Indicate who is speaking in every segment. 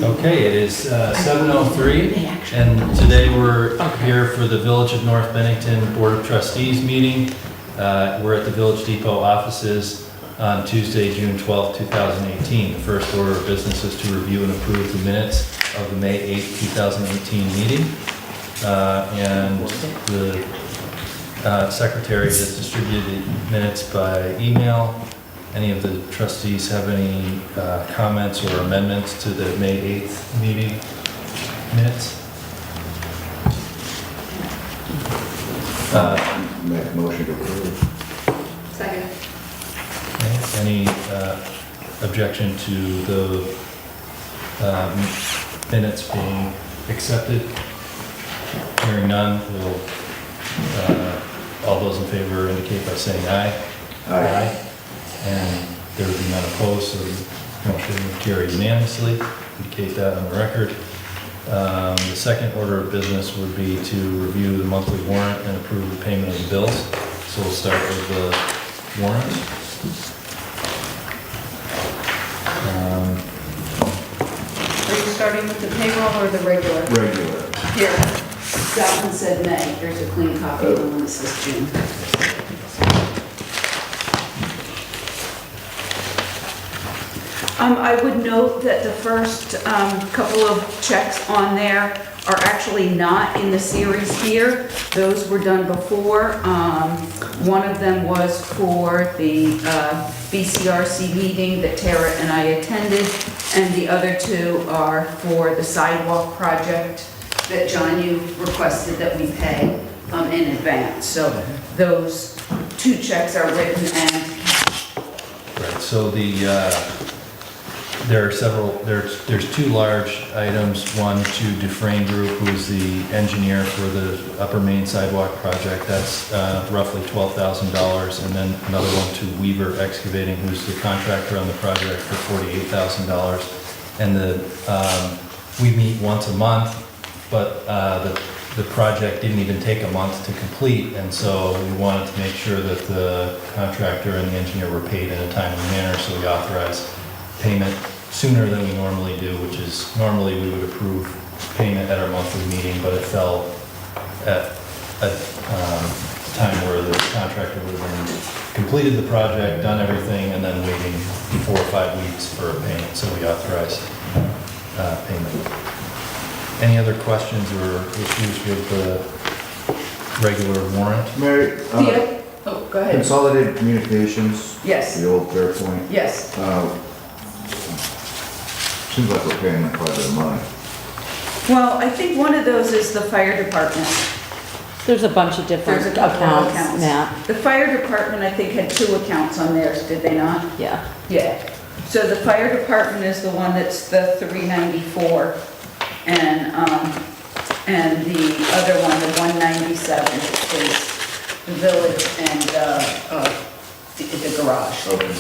Speaker 1: Okay, it is 7:03, and today we're here for the Village of North Bennington Board of Trustees meeting. We're at the Village Depot offices on Tuesday, June 12th, 2018. The first order of business is to review and approve the minutes of the May 8th, 2018 meeting. And the secretary has distributed the minutes by email. Any of the trustees have any comments or amendments to the May 8th meeting minutes?
Speaker 2: Make a motion to approve.
Speaker 3: Second.
Speaker 1: Okay, any objection to the minutes being accepted? Hearing none, we'll, all those in favor indicate by saying aye.
Speaker 2: Aye.
Speaker 1: And there would be none opposed, so the motion would carry unanimously. Indicate that on the record. The second order of business would be to review the monthly warrant and approve the payment of the bills. So we'll start with the warrant.
Speaker 3: Are you starting with the payroll or the regular?
Speaker 2: Regular.
Speaker 3: Here, that one said May. Here's a clean copy of the one that says June. I would note that the first couple of checks on there are actually not in the series here. Those were done before. One of them was for the BCRC meeting that Tara and I attended, and the other two are for the sidewalk project that John, you requested that we pay in advance. So those two checks are written and...
Speaker 1: Right, so there are there's two large items. One to Dufresne Group, who's the engineer for the Upper Main Sidewalk project. That's roughly $12,000. And then another one to Weaver Excavating, who's the contractor on the project, for $48,000. And we meet once a month, but the project didn't even take a month to complete. And so we wanted to make sure that the contractor and the engineer were paid in a timely manner. So we authorized payment sooner than we normally do, which is normally we would approve payment at our monthly meeting, but it fell at a time where the contractor would have completed the project, done everything, and then waiting 4 or 5 weeks for a payment. So we authorized payment. Any other questions or issues with the regular warrant?
Speaker 2: Mary,
Speaker 3: Yeah. Oh, go ahead.
Speaker 2: Consolidated Communications,
Speaker 3: Yes,
Speaker 2: the old Fairpoint,
Speaker 3: yes.
Speaker 2: seems like we're paying them quite a bit of money.
Speaker 3: Well, I think one of those is the fire department.
Speaker 4: There's a bunch of different
Speaker 3: There's a couple of
Speaker 4: accounts, Matt.
Speaker 3: The fire department, I think, had 2 accounts on theirs, did they not?
Speaker 4: Yeah.
Speaker 3: Yeah. So the fire department is the one that's the $394, and the other one, the $197, is the village and the garage.
Speaker 2: Okay.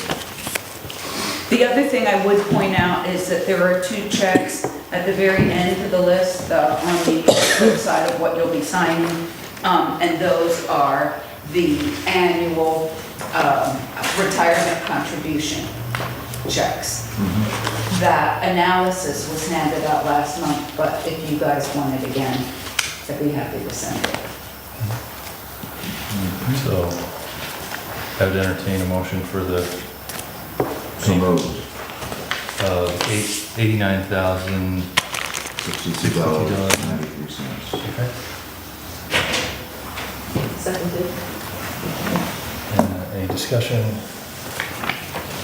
Speaker 3: The other thing I would point out is that there are 2 checks at the very end of the list on the flip side of what you'll be signing, and those are the annual retirement contribution checks. That analysis was handed out last month, but if you guys want it again, I'd be happy to send it.
Speaker 1: So I would entertain a motion for the
Speaker 2: So moved.
Speaker 1: $89,000.
Speaker 2: $62.93.
Speaker 1: Okay.
Speaker 3: Seconded.
Speaker 1: Any discussion?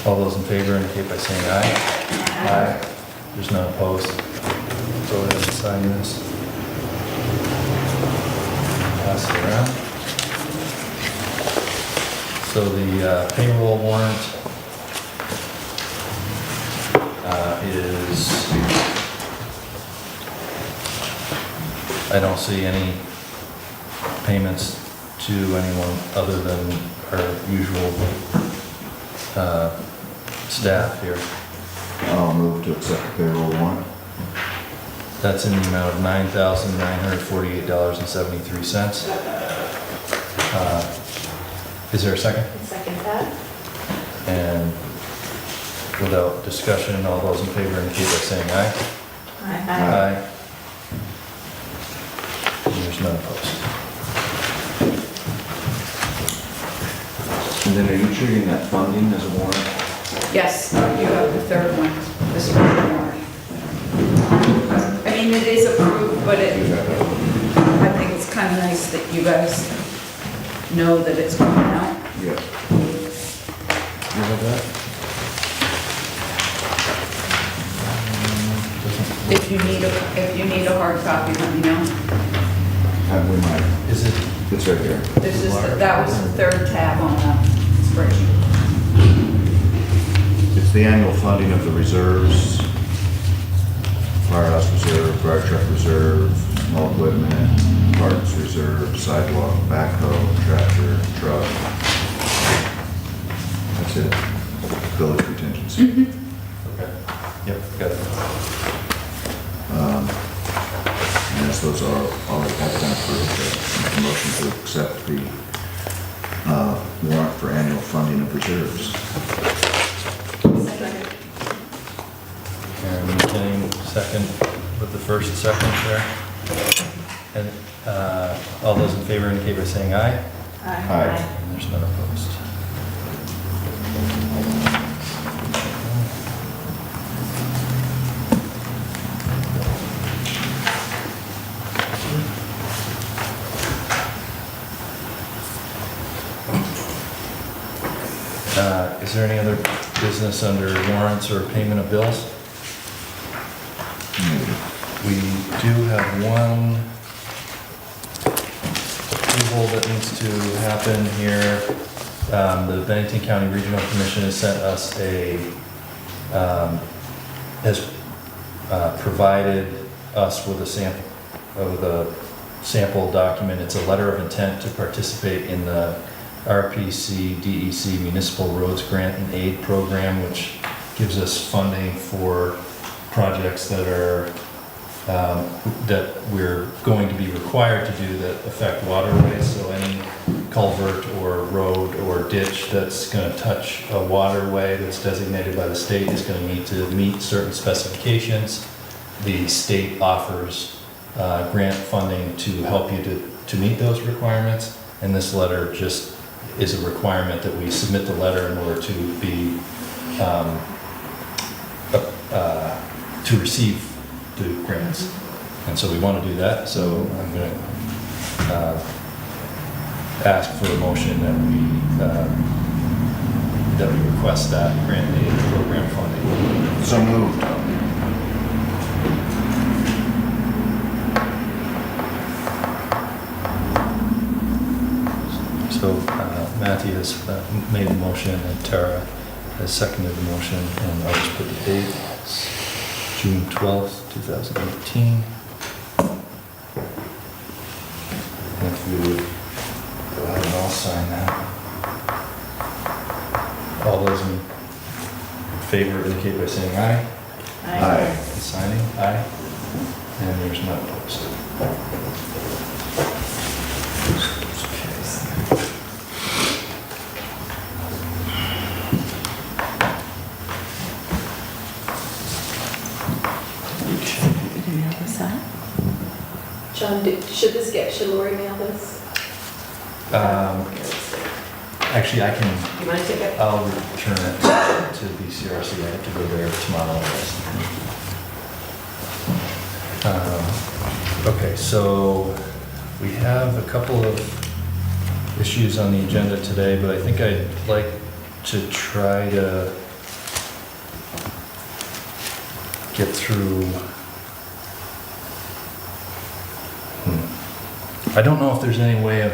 Speaker 1: All those in favor indicate by saying aye. Aye. There's none opposed. Go ahead and sign this. Pass it around. So the payroll warrant is, I don't see any payments to anyone other than our usual staff here.
Speaker 2: I'll move to accept the payroll warrant.
Speaker 1: That's in the amount of $9,948.73. Is there a second?
Speaker 3: Second that.
Speaker 1: And without discussion, all those in favor indicate by saying aye. Aye. And there's none opposed.
Speaker 2: And then are you treating that funding as a warrant?
Speaker 3: Yes, you have the third one, this one. I mean, it is approved, but I think it's kind of nice that you guys know that it's coming out.
Speaker 2: Yeah.
Speaker 1: You have that?
Speaker 3: If you need a hard copy, let me know.
Speaker 2: We might,
Speaker 1: Is it,
Speaker 2: it's right here.
Speaker 3: That was the third tab on the spreadsheet.
Speaker 2: It's the annual funding of the reserves, firehouse reserve, fire truck reserve, small equipment, parts reserve, sidewalk, backhoe, tractor, truck. That's it. Village contingency.
Speaker 1: okay, yep, got it.
Speaker 2: Yes, those are all have been approved. Make a motion to accept the warrant for annual funding of reserves.
Speaker 1: Karen, Kenny, second, with the first and second there. And all those in favor indicate by saying aye.
Speaker 2: Aye.
Speaker 1: And there's none opposed. Is there any other business under warrants or payment of bills? We do have one approval that needs to happen here. The Bennington County Regional Commission has sent us has provided us with a sample document. It's a letter of intent to participate in the RPC DEC Municipal Roads Grant and Aid Program, which gives us funding for projects that are that we're going to be required to do that affect waterways. So any culvert or road or ditch that's going to touch a waterway that's designated by the state is going to need to meet certain specifications. The state offers grant funding to help you to meet those requirements, and this letter just is a requirement that we submit the letter in order to be to receive the grants. And so we want to do that, so I'm going to ask for a motion that we request that grant and aid program funding.
Speaker 2: So moved.
Speaker 1: So Matthew has made the motion and Tara has seconded the motion, and I'll just put the date, it's June 12th, 2018. And if we would go ahead and all sign that. All those in favor indicate by saying aye.
Speaker 2: Aye.
Speaker 1: And signing, aye. And there's none opposed.
Speaker 5: John, should Lori mail this?
Speaker 1: Actually, I can,
Speaker 5: Do you want to take it?
Speaker 1: I'll return it to BCRC. I have to go there tomorrow. Okay, so we have a couple of issues on the agenda today, but I think I'd like to try to get through. I don't know if there's any way of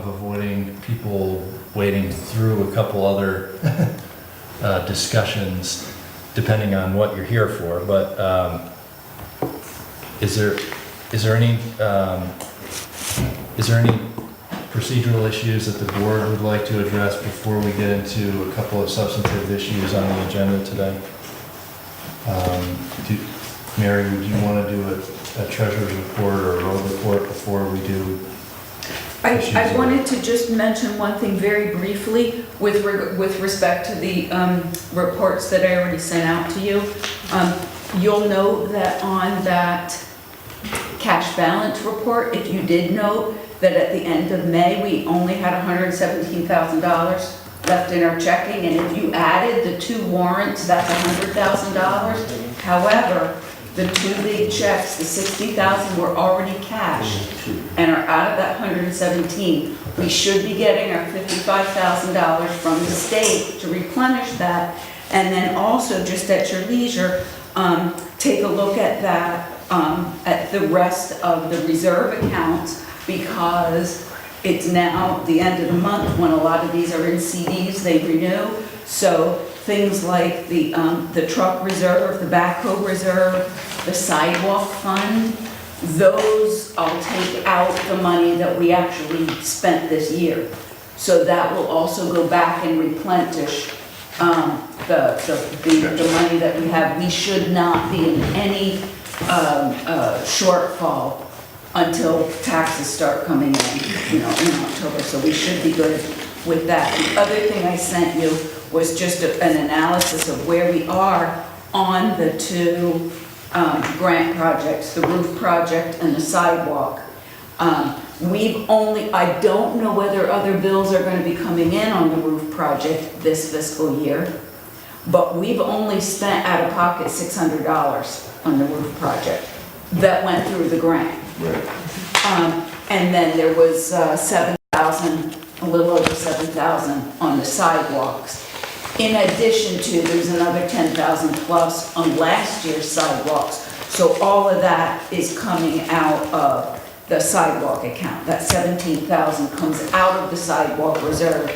Speaker 1: avoiding people wading through a couple other discussions, depending on what you're here for. But is there any procedural issues that the board would like to address before we get into a couple of substantive issues on the agenda today? Mary, would you want to do a treasurer's report or a road report before we do?
Speaker 3: I wanted to just mention one thing very briefly with respect to the reports that I already sent out to you. You'll note that on that cash balance report, if you did note that at the end of May, we only had $117,000 left in our checking, and if you added the 2 warrants, that's $100,000. However, the 2 big checks, the $60,000 were already cashed and are out of that 117. We should be getting our $55,000 from the state to replenish that. And then also, just at your leisure, take a look at that, at the rest of the reserve accounts, because it's now the end of the month when a lot of these are in CDs, they renew. So things like the truck reserve, the backhoe reserve, the sidewalk fund, those I'll take out the money that we actually spent this year. So that will also go back and replenish the money that we have. We should not be in any shortfall until taxes start coming in, in October. So we should be good with that. The other thing I sent you was just an analysis of where we are on the 2 grant projects, the roof project and the sidewalk. I don't know whether other bills are going to be coming in on the roof project this fiscal year, but we've only spent out of pocket $600 on the roof project that went through the grant.
Speaker 2: Right.
Speaker 3: And then there was 7,000, a little over 7,000 on the sidewalks. In addition to, there's another 10,000 plus on last year's sidewalks. So all of that is coming out of the sidewalk account. That 17,000 comes out of the sidewalk reserve,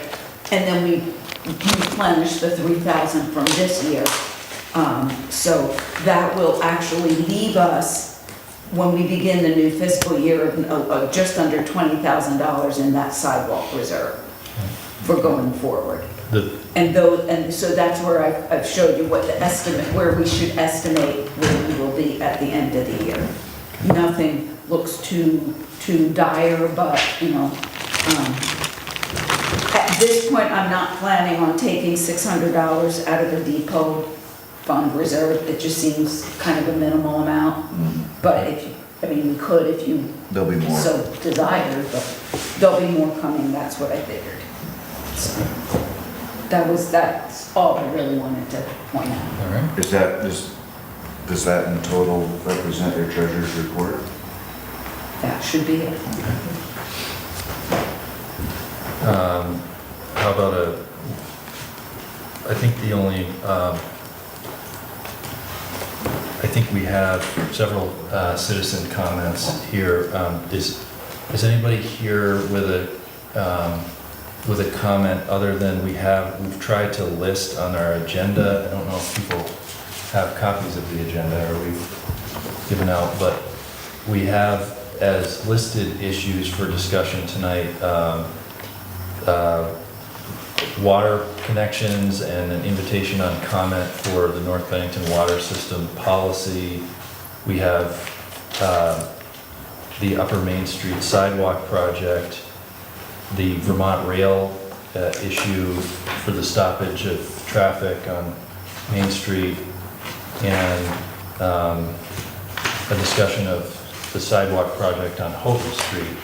Speaker 3: and then we replenish the 3,000 from this year. So that will actually leave us, when we begin the new fiscal year, of just under $20,000 in that sidewalk reserve for going forward. And so that's where I've showed you what the estimate, where we should estimate where we will be at the end of the year. Nothing looks too dire, but at this point, I'm not planning on taking $600 out of the depot fund reserve. It just seems kind of a minimal amount. But we could if you
Speaker 2: There'll be more.
Speaker 3: so desired, but there'll be more coming, that's what I figured. So that's all I really wanted to point out.
Speaker 1: All right.
Speaker 2: Does that in total represent your treasurer's report?
Speaker 3: That should be it.
Speaker 1: How about I think the only, I think we have several citizen comments here. Is anybody here with a comment other than we've tried to list on our agenda? I don't know if people have copies of the agenda or we've given out, but we have as listed issues for discussion tonight, water connections and an invitation on comment for the North Bennington water system policy. We have the Upper Main Street sidewalk project, the Vermont Rail issue for the stoppage of traffic on Main Street, and a discussion of the sidewalk project on Hope Street.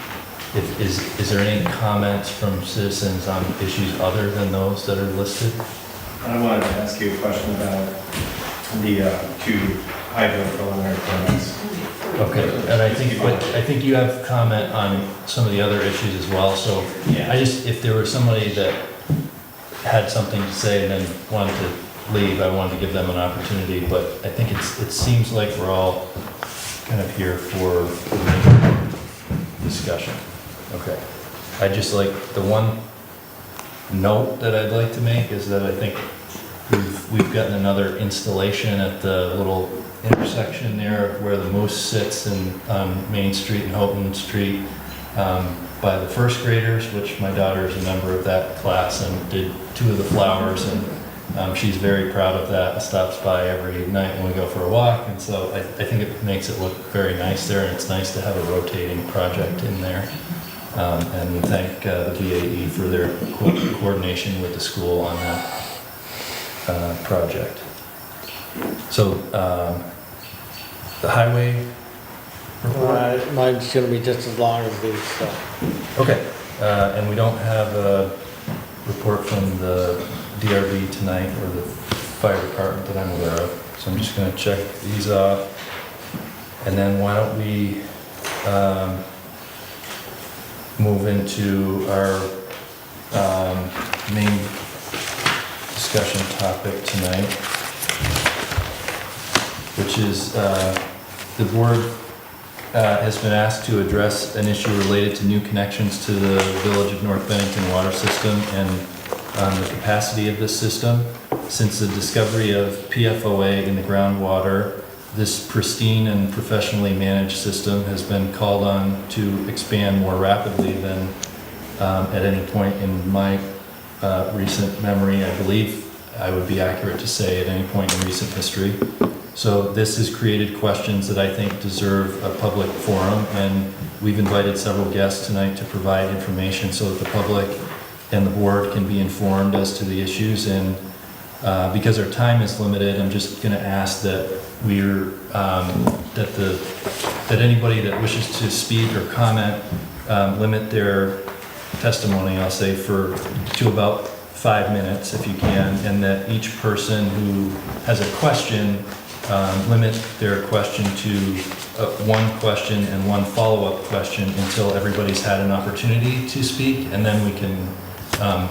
Speaker 1: Is there any comments from citizens on issues other than those that are listed?
Speaker 6: I wanted to ask you a question about the 2 hydro preliminary permits.
Speaker 1: Okay, and I think you have comment on some of the other issues as well, so
Speaker 6: Yeah.
Speaker 1: if there was somebody that had something to say and then wanted to leave, I wanted to give them an opportunity, but I think it seems like we're all kind of here for discussion. Okay. I just like, the one note that I'd like to make is that I think we've gotten another installation at the little intersection there where the moose sits in Main Street and Houghton Street by the first graders, which my daughter is a member of that class and did 2 of the flowers, and she's very proud of that and stops by every night when we go for a walk, and so I think it makes it look very nice there, and it's nice to have a rotating project in there. And thank the BAE for their coordination with the school on that project. So The highway report?
Speaker 7: Mine's gonna be just as long as these, so.
Speaker 1: Okay, and we don't have a report from the DRB tonight or the fire department that I'm aware of, so I'm just gonna check these off. And then why don't we move into our main discussion topic tonight, which is the board has been asked to address an issue related to new connections to the Village of North Bennington water system and the capacity of this system. Since the discovery of PFOA in the groundwater, this pristine and professionally managed system has been called on to expand more rapidly than at any point in my recent memory. I believe I would be accurate to say at any point in recent history. So this has created questions that I think deserve a public forum, and we've invited several guests tonight to provide information so that the public and the board can be informed as to the issues. And because our time is limited, I'm just going to ask that that anybody that wishes to speak or comment limit their testimony, I'll say, to about 5 minutes if you can, and that each person who has a question limit their question to one question and one follow-up question until everybody's had an opportunity to speak, and then we can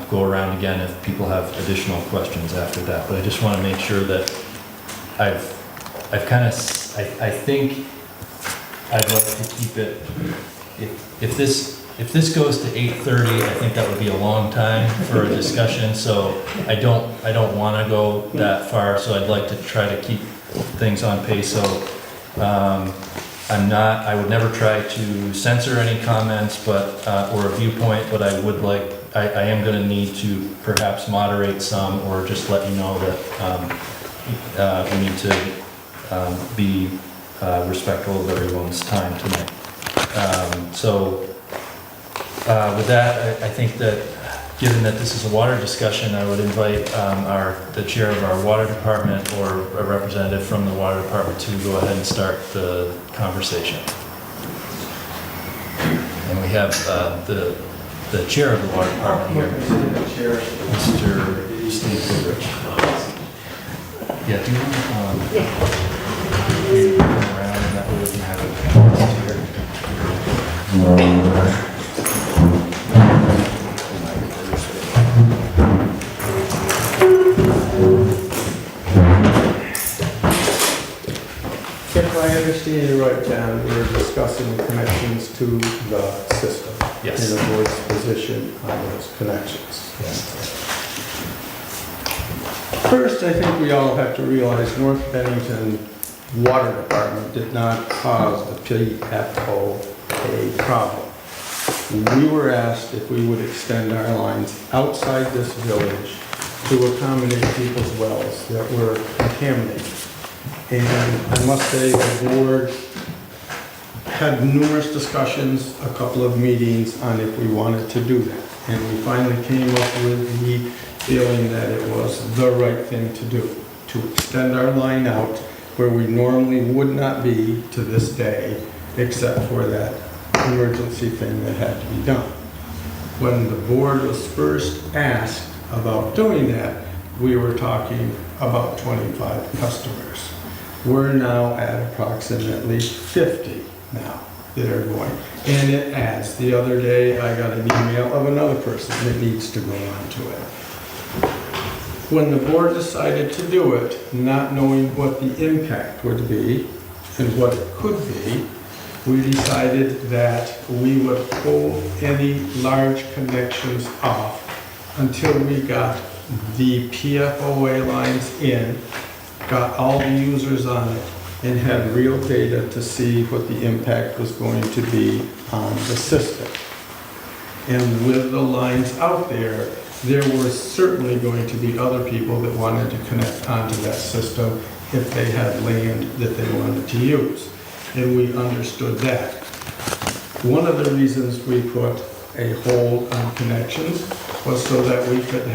Speaker 1: go around again if people have additional questions after that. But I just want to make sure that I think I'd like to keep it, if this goes to 8:30, I think that would be a long time for a discussion, so I don't want to go that far, so I'd like to try to keep things on pace. So I would never try to censor any comments, but or a viewpoint, but I am going to need to perhaps moderate some, or just let you know that we need to be respectful of everyone's time tonight. With that, I think that given that this is a water discussion, I would invite the chair of our water department or a representative from the water department to go ahead and start the conversation. And we have the chair of the water department here, Mr. Steve Goodrich. Yeah, do you want to come around and that way we can have it here?
Speaker 7: If I understand you right, John, we're discussing connections to the system.
Speaker 1: Yes.
Speaker 7: And the board's position on those connections.
Speaker 1: Yes.
Speaker 7: First, I think we all have to realize North Bennington Water Department did not cause the PFOA problem. We were asked if we would extend our lines outside this village to accommodate people's wells that were contaminated. And I must say the board had numerous discussions, a couple of meetings on if we wanted to do that. And we finally came up with the feeling that it was the right thing to do, to extend our line out where we normally would not be to this day, except for that emergency thing that had to be done. When the board was first asked about doing that, we were talking about 25 customers. We're now at approximately 50 now that are going. And it adds. The other day, I got an email of another person that needs to go on to it. When the board decided to do it, not knowing what the impact would be and what it could be, we decided that we would pull any large connections off until we got the PFOA lines in, got all the users on it, and had real data to see what the impact was going to be on the system. And with the lines out there, there were certainly going to be other people that wanted to connect onto that system if they had land that they wanted to use. And we understood that. One of the reasons we put a hold on connections was so that we could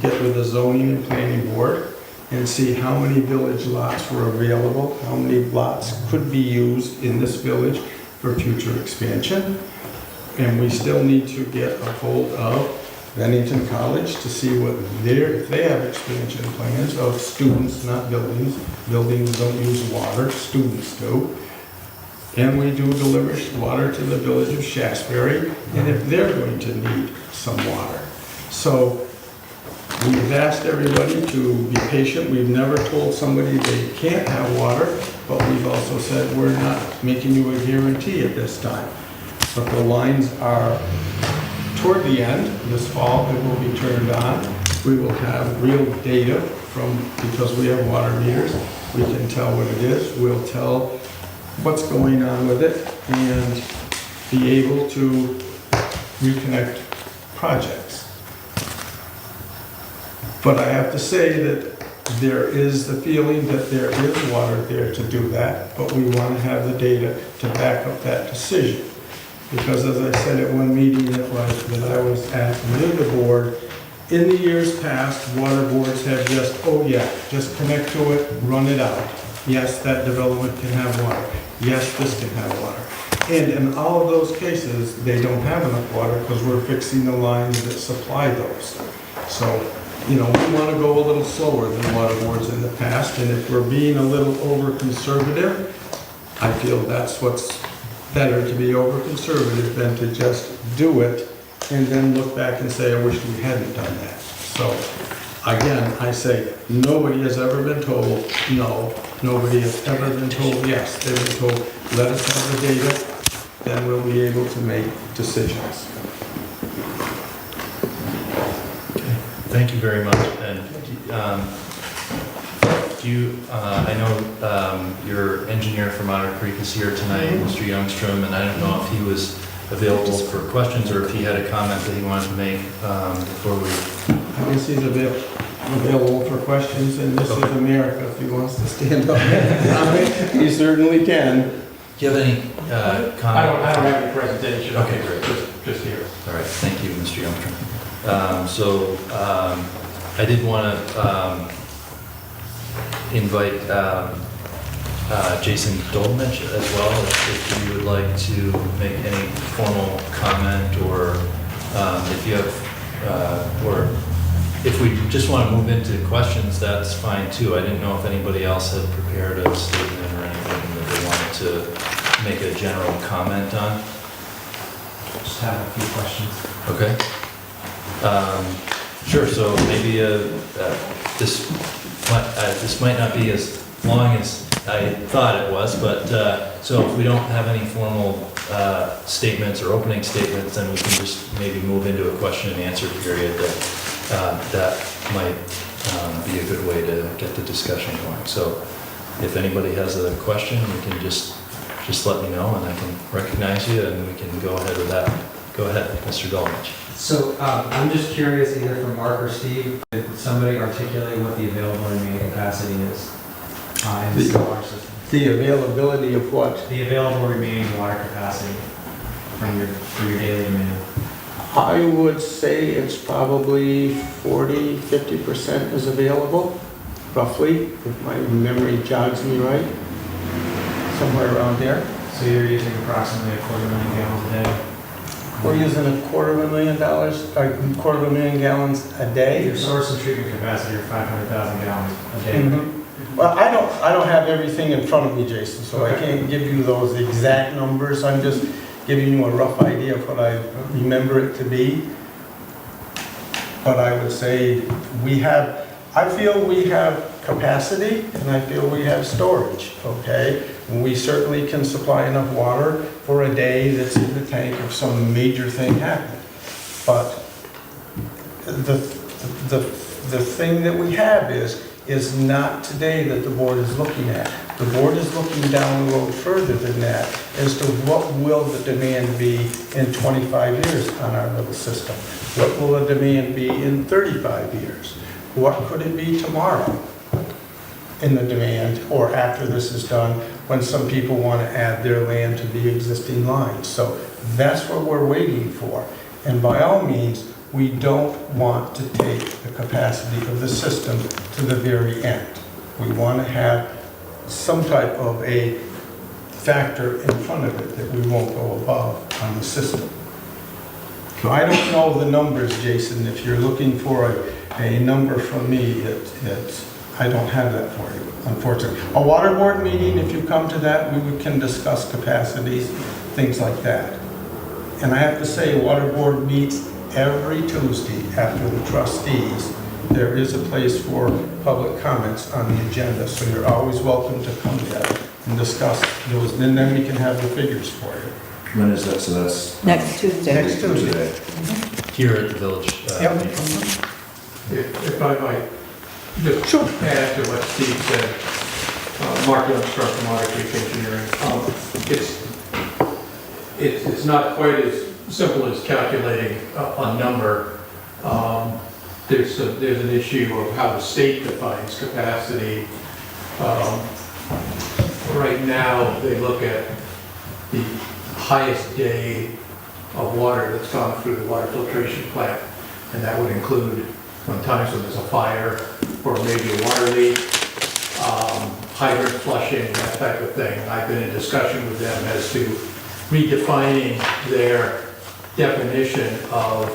Speaker 7: get with the zoning and planning board and see how many village lots were available, how many lots could be used in this village for future expansion. And we still need to get a hold of Bennington College to see what if they have expansion plans of students, not buildings. Buildings don't use water, students do. And we do deliver water to the village of Shasberry, and if they're going to need some water. So we've asked everybody to be patient. We've never told somebody they can't have water, but we've also said we're not making you a guarantee at this time. But the lines are toward the end. This fall, it will be turned on. We will have real data because we have water meters. We can tell what it is. We'll tell what's going on with it and be able to reconnect projects. But I have to say that there is the feeling that there is water there to do that, but we want to have the data to back up that decision. Because as I said at one meeting that I was at with the board, in the years past, water boards have just connect to it, run it out. Yes, that development can have water. Yes, this can have water. And in all of those cases, they don't have enough water because we're fixing the lines that supply those. So, we want to go a little slower than water boards in the past, and if we're being a little over-conservative, I feel that's what's better, to be over-conservative than to just do it and then look back and say, I wish we hadn't done that. So, again, I say, nobody has ever been told no. Nobody has ever been told yes. They've been told, let us have the data, then we'll be able to make decisions.
Speaker 1: Thank you very much. And I know your engineer from Otter Creek is here tonight, Mr. Youngstrom, and I don't know if he was available for questions or if he had a comment that he wanted to make before we...
Speaker 7: I guess he's available for questions, and this is America. If he wants to stand up, he certainly can.
Speaker 1: Do you have any comment?
Speaker 8: I don't have any presentation.
Speaker 1: Okay, great.
Speaker 8: Just here.
Speaker 1: All right, thank you, Mr. Youngstrom. I did want to invite Jason Dolmich as well, if you would like to make any formal comment, or if you have, or if we just want to move into questions, that's fine too. I didn't know if anybody else had prepared a statement or anything that they wanted to make a general comment on.
Speaker 8: Just have a few questions.
Speaker 1: Okay. Sure, so maybe this might not be as long as I thought it was, but so if we don't have any formal statements or opening statements, then we can just maybe move into a question and answer period. That might be a good way to get the discussion going. So if anybody has a question, you can just let me know and I can recognize you and we can go ahead with that. Go ahead, Mr. Dolmich.
Speaker 8: So I'm just curious, either from Mark or Steve, did somebody articulate what the available remaining capacity is in the water system?
Speaker 7: The availability of what?
Speaker 8: The available remaining water capacity for your daily demand.
Speaker 7: I would say it's probably 40–50% is available, roughly, if my memory jogs me right. Somewhere around there.
Speaker 8: So you're using approximately 250,000 gallons a day?
Speaker 7: We're using $250,000 gallons a day.
Speaker 8: Your source and treatment capacity are 500,000 gallons a day.
Speaker 7: Mm-hmm. Well, I don't have everything in front of me, Jason, so I can't give you those exact numbers. I'm just giving you a rough idea of what I remember it to be. But I would say I feel we have capacity and I feel we have storage, okay? We certainly can supply enough water for a day that's in the tank if some major thing happened. But the thing that we have is not today that the board is looking at. The board is looking down the road further than that as to what will the demand be in 25 years on our little system? What will the demand be in 35 years? What could it be tomorrow in the demand, or after this is done, when some people want to add their land to the existing lines? So that's what we're waiting for. And by all means, we don't want to take the capacity of the system to the very end. We want to have some type of a factor in front of it that we won't go above on the system. So I don't know the numbers, Jason. If you're looking for a number from me, I don't have that for you, unfortunately. A water board meeting, if you come to that, we can discuss capacities, things like that. And I have to say, water board meets every Tuesday after the trustees. There is a place for public comments on the agenda, so you're always welcome to come there and discuss those, and then we can have the figures for you.
Speaker 2: When is that? So that's.
Speaker 4: Next Tuesday.
Speaker 7: Next Tuesday.
Speaker 1: Here at the village.
Speaker 7: Yep.
Speaker 1: meeting.
Speaker 9: If I might just add to what Steve said, Mark Armstrong from Otter Creek Engineering. It's not quite as simple as calculating a number. There's an issue of how the state defines capacity. Right now, they look at the highest day of water that's gone through the water filtration plant, and that would include when times when there's a fire or maybe a water leak, hydrant flushing, that type of thing. I've been in discussion with them as to redefining their definition of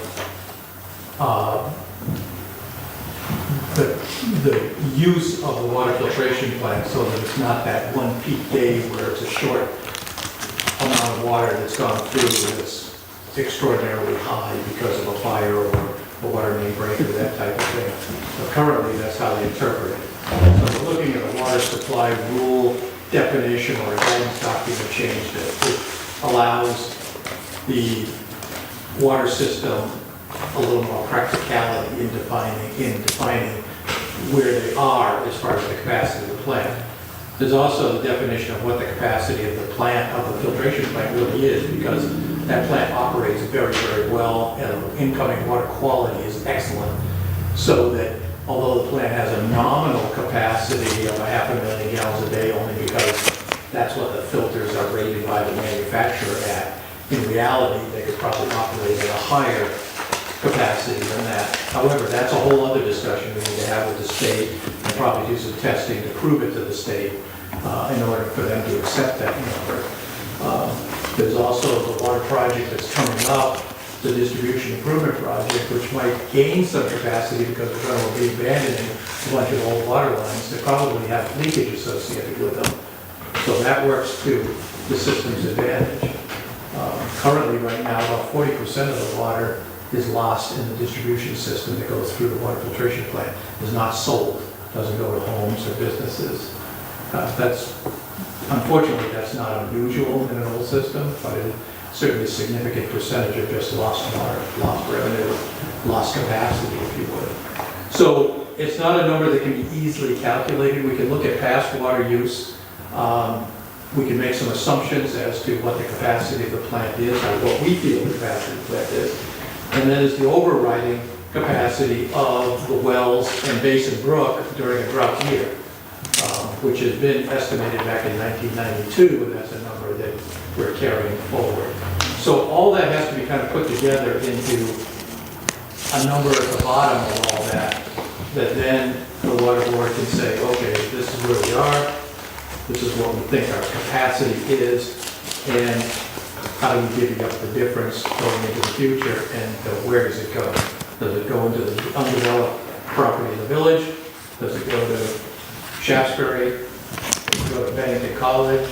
Speaker 9: the use of the water filtration plant, so that it's not that one peak day where it's a short amount of water that's gone through that's extraordinarily high because of a fire or a water main break or that type of thing. So currently, that's how they interpret it. So we're looking at a water supply rule definition or a guidance document change that allows the water system a little more practicality in defining where they are as far as the capacity of the plant. There's also the definition of what the capacity of the plant, of the filtration plant really is, because that plant operates very, very well and the incoming water quality is excellent. So that although the plant has a nominal capacity of 500,000 gallons a day, only because that's what the filters are rated by the manufacturer at, in reality, they could probably operate at a higher capacity than that. However, that's a whole other discussion we need to have with the state and probably do some testing to prove it to the state in order for them to accept that number. There's also the water project that's coming up, the distribution improvement project, which might gain some capacity because we're going to be abandoning a bunch of old water lines that probably have leakage associated with them. So that works to the system's advantage. Currently, right now, about 40% of the water is lost in the distribution system that goes through the water filtration plant, is not sold, doesn't go to homes or businesses. Unfortunately, that's not unusual in an old system, but it certainly a significant percentage of just lost water, lost revenue, lost capacity, if you would. So it's not a number that can be easily calculated. We can look at past water use. We can make some assumptions as to what the capacity of the plant is, or what we feel the capacity of the plant is. And then there's the overriding capacity of the wells and Basin Brook during a drought year, which has been estimated back in 1992, and that's a number that we're carrying forward. So all that has to be kind of put together into a number at the bottom of all that, that then the water board can say, okay, this is where we are, this is what we think our capacity is, and how do we divvy up the difference going into the future, and where does it go? Does it go into the undeveloped property in the village? Does it go to Shaftesbury? Does it go to Bennington College?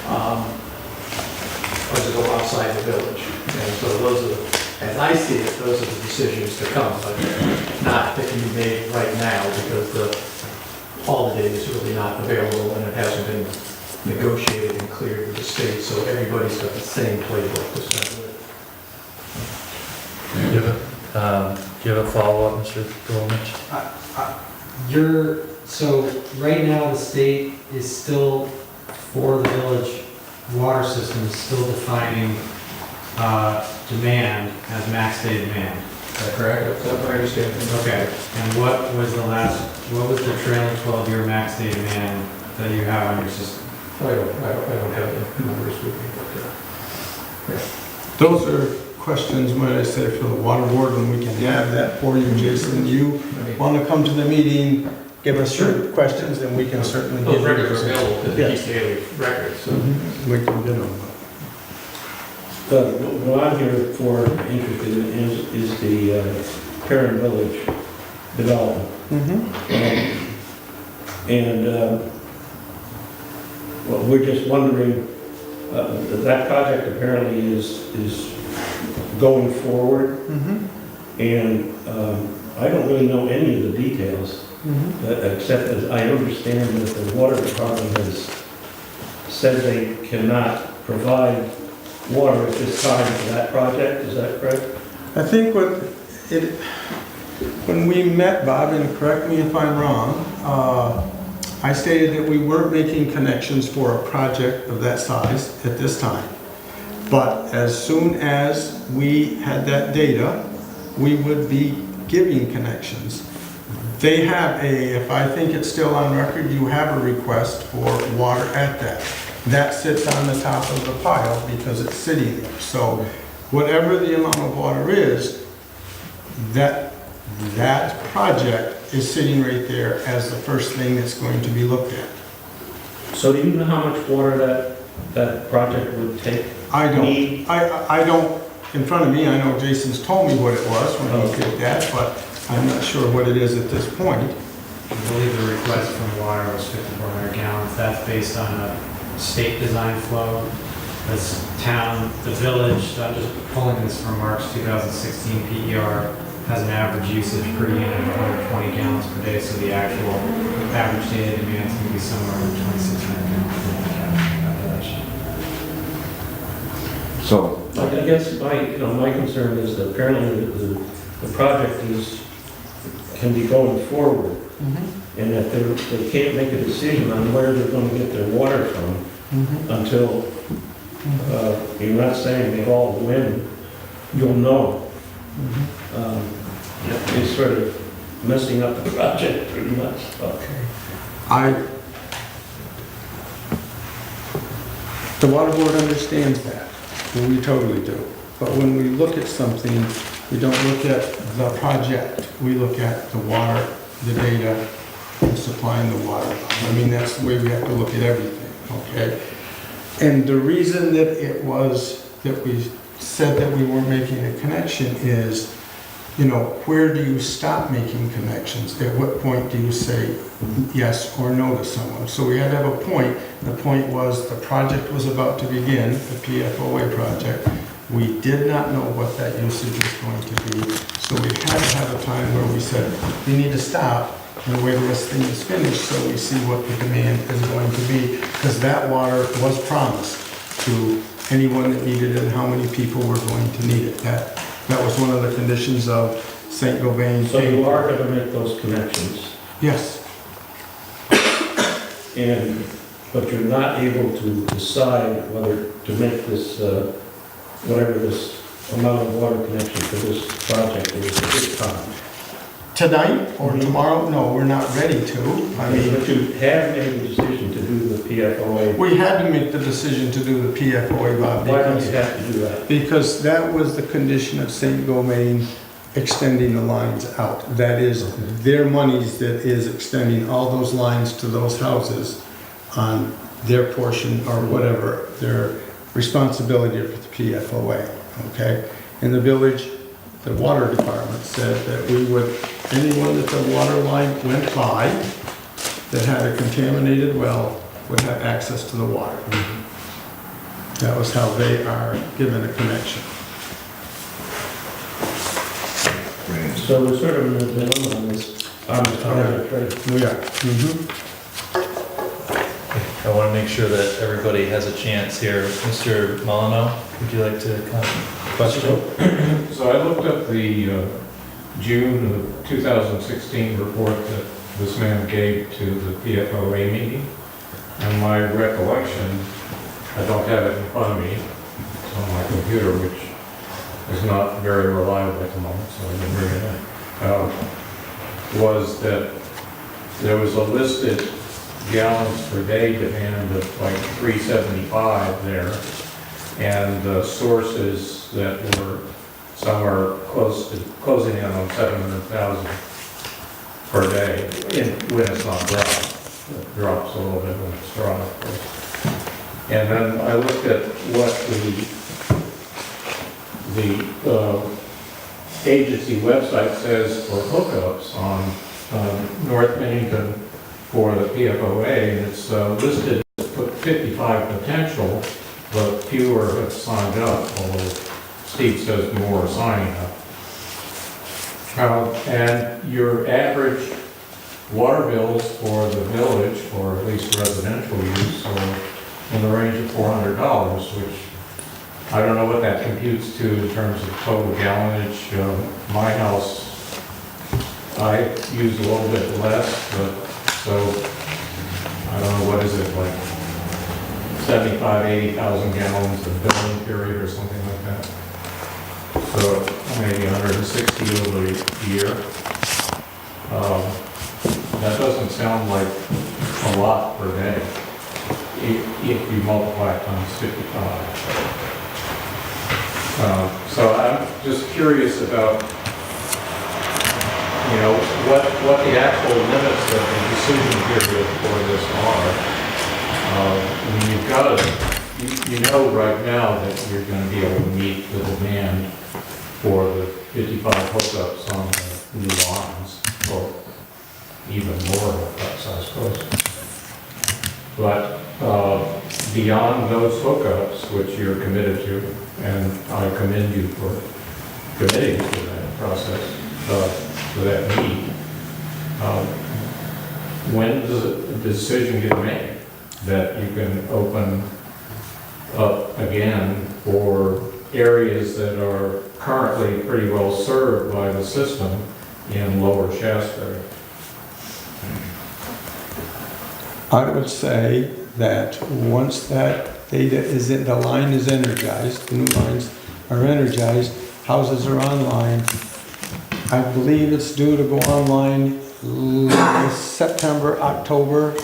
Speaker 9: Or does it go outside the village? And so those are, as I see it, those are the decisions to come, but not that can be made right now because the holiday is really not available and it hasn't been negotiated and cleared with the state, so everybody's got the same playbook to start with.
Speaker 1: Do you have a follow-up, Mr. Goldrich?
Speaker 8: So right now, the state is still, for the village water system, is still defining demand as max day demand. Is that correct?
Speaker 6: That's my understanding.
Speaker 8: Okay, and what was the trailing 12-year max day demand that you have on your system?
Speaker 6: I don't have the numbers with me, but,
Speaker 7: Those are questions, might I say, for the water board, and we can have that for you, Jason. You want to come to the meeting, give us your questions, and we can certainly give
Speaker 9: Those
Speaker 7: you
Speaker 9: records
Speaker 7: those.
Speaker 9: are available to the
Speaker 7: Yes.
Speaker 9: East Daily records, so.
Speaker 7: We can get them.
Speaker 10: What I'm here for, interested in, is the Perrin Village development. And, well, we're just wondering, that project apparently is going forward, and I don't really know any of the details, except that I understand that the water department has said they cannot provide water at this time for that project, is that correct?
Speaker 7: I think when we met, Bob, and correct me if I'm wrong, I stated that we weren't making connections for a project of that size at this time. But as soon as we had that data, we would be giving connections. They have if I think it's still on record, you have a request for water at that. That sits on the top of the pile because it's sitting there. So whatever the amount of water is, that project is sitting right there as the first thing that's going to be looked at.
Speaker 10: So do you know how much water that project would take?
Speaker 7: I don't.
Speaker 10: Need?
Speaker 7: I don't, in front of me, I know Jason's told me what it was when he did that, but I'm not sure what it is at this point.
Speaker 8: I believe the request from water was 5,400 gallons. That's based on a state design flow. This town, the village, I'm just pulling this from Mark's 2016 PER, has an average usage per unit of 120 gallons per day, so the actual average daily demand is going to be somewhere around 2,600 gallons per day calculation.
Speaker 2: So,
Speaker 10: I guess my concern is that apparently the project can be going forward, and that they can't make a decision on where they're going to get their water from until, you're not saying they all win, you'll know. It's sort of messing up the project pretty much.
Speaker 7: The water board understands that, and we totally do. But when we look at something, we don't look at the project, we look at the water, the data, and supplying the water. I mean, that's the way we have to look at everything, okay? And the reason that it was, that we said that we were making a connection is, where do you stop making connections? At what point do you say yes or no to someone? So we had to have a point. The point was the project was about to begin, the PFOA project. We did not know what that usage was going to be. So we had to have a time where we said, we need to stop and wait till this thing is finished so we see what the demand is going to be. Because that water was promised to anyone that needed it and how many people were going to need it. That was one of the conditions of St. Gobain.
Speaker 10: So you are going to make those connections,
Speaker 7: Yes.
Speaker 10: but you're not able to decide whether to make this, whatever this amount of water connection for this project is at this time.
Speaker 7: Tonight or tomorrow? No, we're not ready to.
Speaker 10: But you have made the decision to do the PFOA.
Speaker 7: We had to make the decision to do the PFOA, Bob,
Speaker 10: Why don't you have to do that?
Speaker 7: because that was the condition of St. Gobain extending the lines out. That is their monies that is extending all those lines to those houses on their portion or whatever, their responsibility for the PFOA, okay? In the village, the water department said that we would, anyone that the water line went by that had a contaminated well would have access to the water. That was how they are given a connection.
Speaker 10: So we're sort of in the dilemma on this project, right?
Speaker 7: We are.
Speaker 1: I want to make sure that everybody has a chance here. Mr. Molyneux, would you like to comment? Question?
Speaker 11: So I looked up the June of 2016 report that this man gave to the PFOA meeting. And my recollection, I don't have it in front of me, it's on my computer, which is not very reliable at the moment, so I didn't bring it in, was that there was a listed gallons per day demand of like 375 there. and the sources that were, some are closing in on 700,000 per day when it's not dry. It drops a little bit when it's dry, of course. And then I looked at what the agency website says for hookups on North Bennington for the PFOA, and it's listed as 55 potential, but fewer have signed up, although Steve says more are signing up. And your average water bills for the village, or at least residential use, are in the range of $400, which I don't know what that computes to in terms of total gallonage. My house, I use a little bit less, but so I don't know, what is it, like 75, 80,000 gallons of billing period or something like that. So maybe 160 over a year. That doesn't sound like a lot per day if you multiply it times 55. So I'm just curious about, you know, what the actual limits of the decision period for this are. I mean, you've got to, you know right now that you're going to be able to meet the demand for the 55 hookups on the new lines, or even more hookups, I suppose. But beyond those hookups, which you're committed to, and I commend you for committing to that process, to that need, when does a decision get made that you can open up again for areas that are currently pretty well served by the system in Lower Shasberry?
Speaker 7: I would say that once that data is in, the line is energized, the new lines are energized, houses are online. I believe it's due to go online September, October,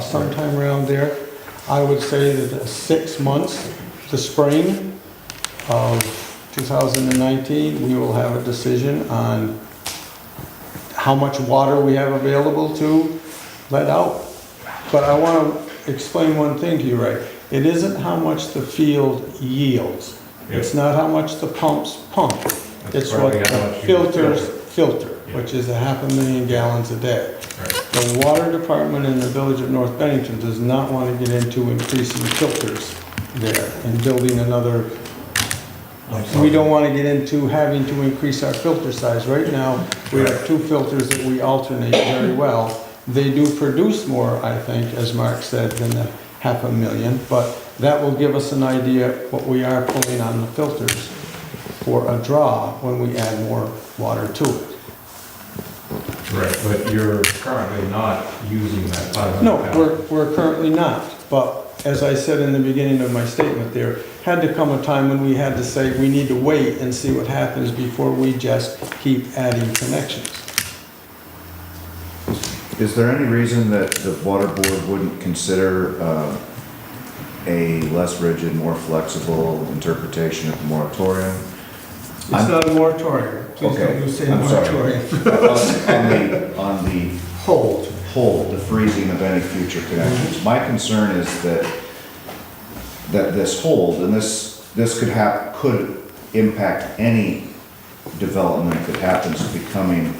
Speaker 7: sometime around there. I would say that 6 months, the spring of 2019, we will have a decision on how much water we have available to let out. But I want to explain one thing to you, Ray. It isn't how much the field yields. It's not how much the pumps pump. It's what the filters filter, which is 500,000 gallons a day. The water department in the village of North Bennington does not want to get into increasing filters there and building another. We don't want to get into having to increase our filter size. Right now, we have 2 filters that we alternate very well. They do produce more, I think, as Mark said, than the 500,000, but that will give us an idea what we are pulling on the filters for a draw when we add more water to it.
Speaker 11: Right, but you're currently not using that 500,000.
Speaker 7: No, we're currently not, but as I said in the beginning of my statement, there had to come a time when we had to say we need to wait and see what happens before we just keep adding connections.
Speaker 2: Is there any reason that the water board wouldn't consider a less rigid, more flexible interpretation of the moratorium?
Speaker 7: It's not a moratorium. Please don't you say
Speaker 2: I'm sorry.
Speaker 7: moratorium.
Speaker 2: On the
Speaker 7: Hold.
Speaker 2: the freezing of any future connections. My concern is that this hold, and this could impact any development that happens to be coming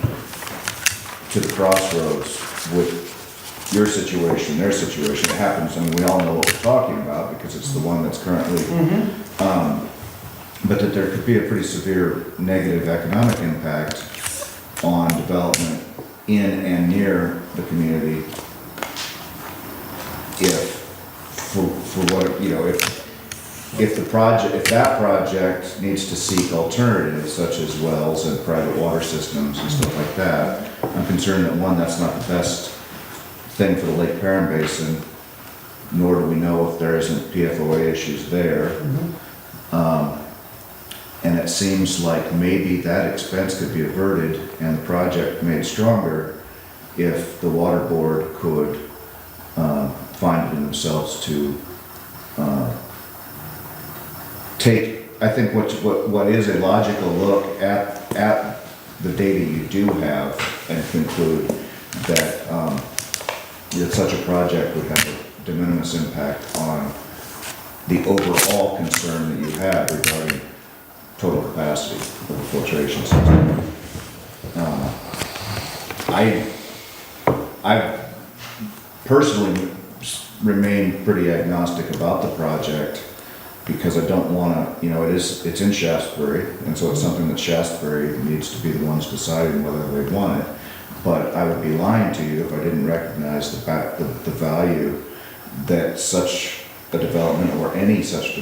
Speaker 2: to the crossroads with your situation, their situation. It happens, and we all know what we're talking about because it's the one that's currently, but that there could be a pretty severe negative economic impact on development in and near the community if, for what, you know, if that project needs to seek alternatives such as wells and private water systems and stuff like that, I'm concerned that one, that's not the best thing for the Lake Perrin Basin, nor do we know if there isn't PFOA issues there. And it seems like maybe that expense could be averted and the project made stronger if the water board could find it in themselves to I think what is a logical look at the data you do have and conclude that such a project would have a de minimis impact on the overall concern that you have regarding total capacity of the filtration system. I personally remain pretty agnostic about the project because I don't wanna, it's in Shaftesbury, and so it's something that Shaftesbury needs to be the ones deciding whether they want it. But I would be lying to you if I didn't recognize the value that such a development or any such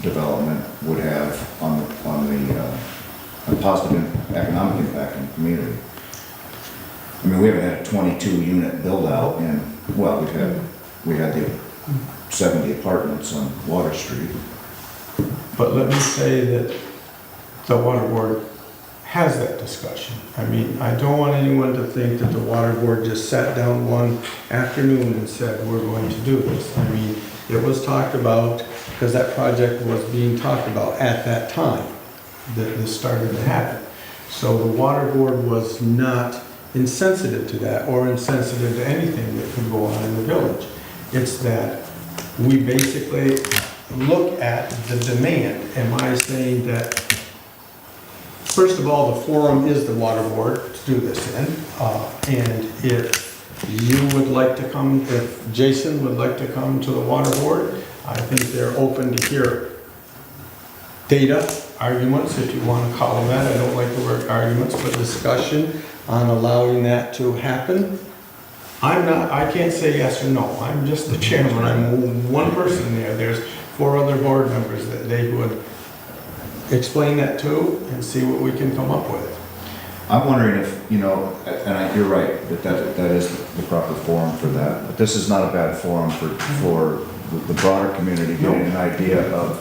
Speaker 2: development would have on the positive economic impact in the community. I mean, we haven't had a 22 unit build out in, well, we had the 70 apartments on Water Street.
Speaker 7: But let me say that the water board has that discussion. I mean, I don't want anyone to think that the water board just sat down one afternoon and said, we're going to do this. I mean, it was talked about, because that project was being talked about at that time that this started to happen. So the water board was not insensitive to that or insensitive to anything that could go on in the village. It's that we basically look at the demand. Am I saying that, first of all, the forum is the water board to do this in, and if you would like to come, if Jason would like to come to the water board, I think they're open to hear data, arguments, if you want to call them that. I don't like the word arguments, but discussion on allowing that to happen. I can't say yes or no. I'm just the chairman. I'm one person there. There's 4 other board members that they would explain that to and see what we can come up with.
Speaker 2: I'm wondering if, you're right, that is the proper forum for that, but this is not a bad forum for the broader community getting an idea of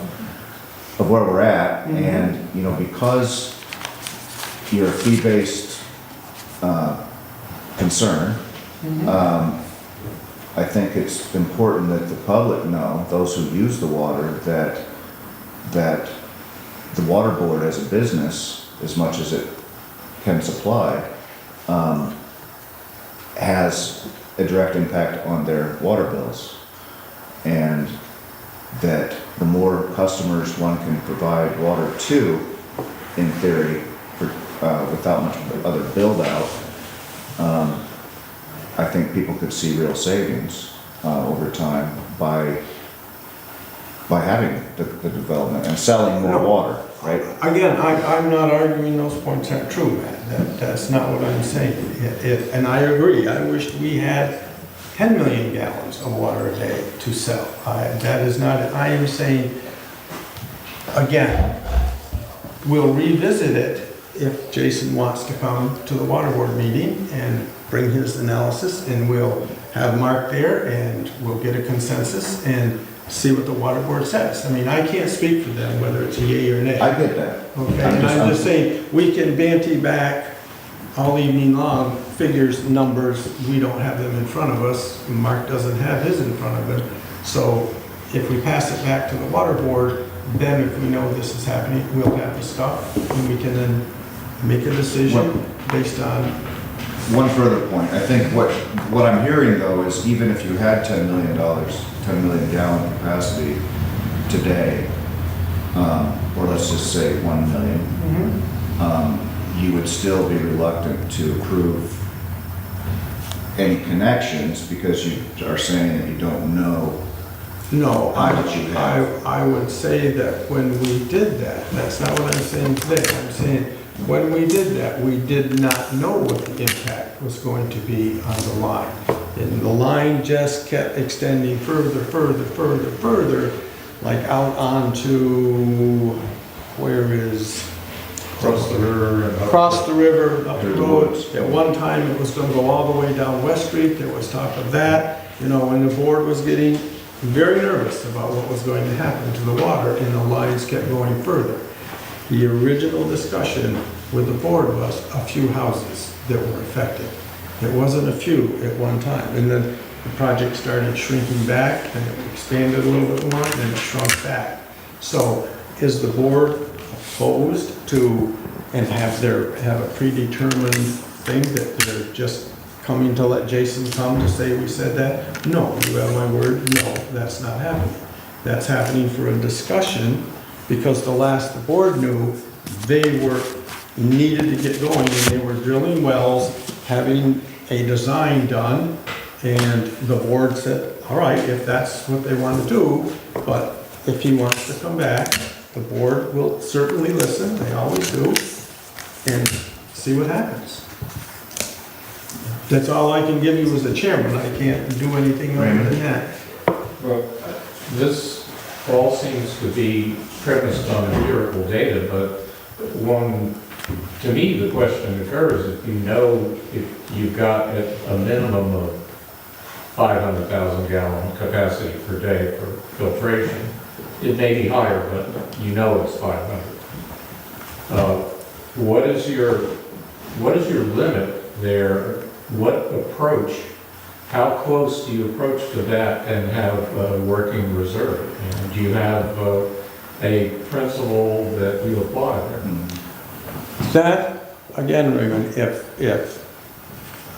Speaker 2: where we're at, and, because you're a fee-based concern, I think it's important that the public know, those who use the water, that the water board as a business, as much as it can supply, has a direct impact on their water bills. And that the more customers one can provide water to, in theory, without much other build out, I think people could see real savings over time by having the development and selling more water, right?
Speaker 7: Again, I'm not arguing those points aren't true, Matt. That's not what I'm saying. And I agree. I wish we had 10 million gallons of water a day to sell. That is not, I am saying, again, we'll revisit it if Jason wants to come to the water board meeting and bring his analysis, and we'll have Mark there and we'll get a consensus and see what the water board says. I mean, I can't speak for them whether it's a yay or nay.
Speaker 2: I get that.
Speaker 7: Okay, and I'm just saying, we can banty back all evening long, figures, numbers, we don't have them in front of us, Mark doesn't have his in front of him. So if we pass it back to the water board, then if we know this is happening, we'll have the stuff, and we can then make a decision based on.
Speaker 2: One further point, I think what I'm hearing though is even if you had $10 million, 10 million gallon capacity today, or let's just say 1 million, you would still be reluctant to approve any connections because you are saying that you don't know.
Speaker 7: No,
Speaker 2: how much you have.
Speaker 7: I would say that when we did that, that's not what I'm saying today. I'm saying when we did that, we did not know what the impact was going to be on the line. And the line just kept extending further, like out onto, where is?
Speaker 11: Across the river.
Speaker 7: Across the river, up the
Speaker 2: Through the
Speaker 7: road.
Speaker 2: woods.
Speaker 7: At one time, it was gonna go all the way down West Street. There was talk of that. When the board was getting very nervous about what was going to happen to the water, and the lines kept going further. The original discussion with the board was a few houses that were affected. It wasn't a few at one time. And then the project started shrinking back, and it expanded a little bit more, and then it shrunk back. So is the board opposed to, and have a predetermined thing that they're just coming to let Jason come to say we said that? No, you have my word, no, that's not happening. That's happening for a discussion, because the last the board knew, they needed to get going, and they were drilling wells, having a design done, and the board said, all right, if that's what they want to do, but if he wants to come back, the board will certainly listen, they always do, and see what happens. That's all I can give you as a chairman, I can't do anything other than that.
Speaker 11: Well, this all seems to be premised on empirical data, but to me, the question occurs, if you've got a minimum of 500,000 gallon capacity per day for filtration, it may be higher, but it's 500. What is your limit there? What approach, how close do you approach to that and have a working reserve? And do you have a principle that you apply there?
Speaker 7: That, again, Raymond, if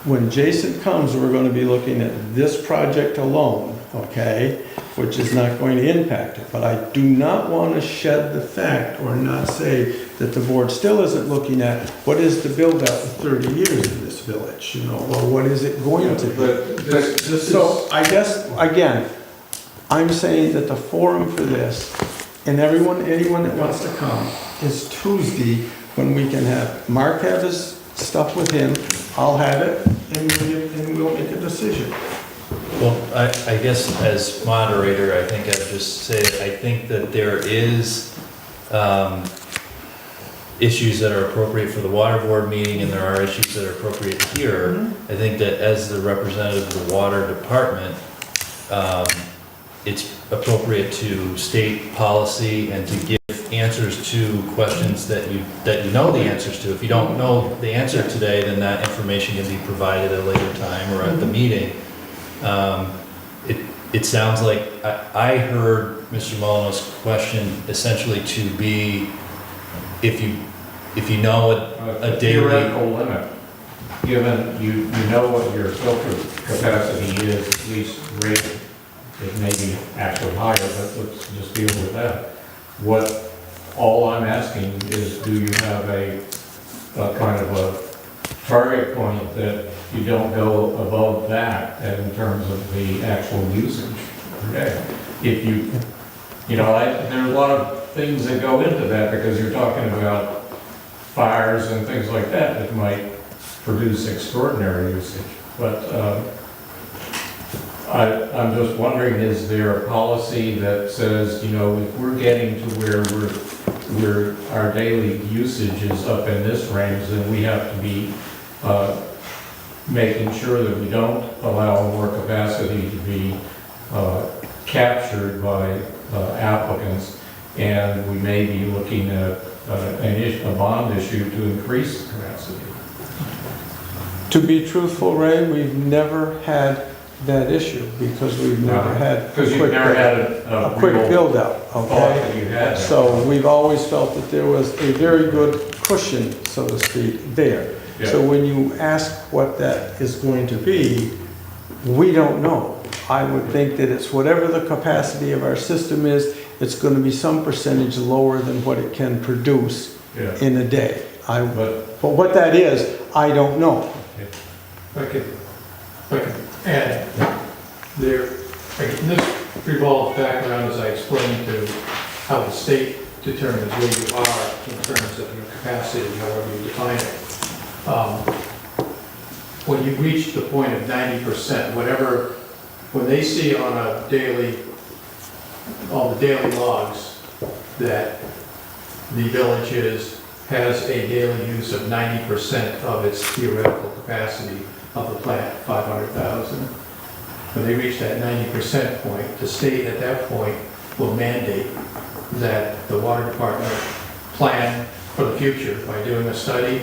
Speaker 7: when Jason comes, we're going to be looking at this project alone, okay, which is not going to impact it. But I do not want to shed the fact or not say that the board still isn't looking at what is the build out in 30 years in this village, or what is it going to be. So I guess, again, I'm saying that the forum for this, and anyone that wants to come, is Tuesday, when we can have Mark have his stuff with him, I'll have it, and we'll make a decision.
Speaker 1: Well, I guess as moderator, I think I'd just say, I think that there is issues that are appropriate for the water board meeting, and there are issues that are appropriate here. I think that as the representative of the water department, it's appropriate to state policy and to give answers to questions that you know the answers to. If you don't know the answer today, then that information can be provided at a later time or at the meeting. It sounds like I heard Mr. Molino's question essentially to be, if you know a daily
Speaker 11: theoretical limit, given you know what your filter capacity is, at least rated. It may be actually higher, but let's just deal with that. All I'm asking is, do you have a kind of a target point that you don't go above that in terms of the actual usage per day? If there are a lot of things that go into that, because you're talking about fires and things like that might produce extraordinary usage. But I'm just wondering, is there a policy that says, if we're getting to where our daily usage is up in this range, then we have to be making sure that we don't allow more capacity to be captured by applicants, and we may be looking at a bond issue to increase the capacity.
Speaker 7: To be truthful, Ray, we've never had that issue, because we've never had
Speaker 11: Because you've never had a
Speaker 7: quick
Speaker 11: real
Speaker 7: build out,
Speaker 11: thought
Speaker 7: okay?
Speaker 11: that you had that.
Speaker 7: So we've always felt that there was a very good cushion, so to speak, there.
Speaker 11: Yeah.
Speaker 7: So when you ask what that is going to be, we don't know. I would think that it's whatever the capacity of our system is, it's going to be some percentage lower than what it can produce
Speaker 11: Yeah.
Speaker 7: in a day.
Speaker 11: But
Speaker 7: But what that is, I don't know.
Speaker 9: If I could add, this revolves back around, as I explained, to how the state determines where you are in terms of your capacity, however you define it. When you reach the point of 90%, when they see on the daily logs that the village has a daily use of 90% of its theoretical capacity of the plant, 500,000. When they reach that 90% point, the state at that point will mandate that the water department plan for the future by doing a study,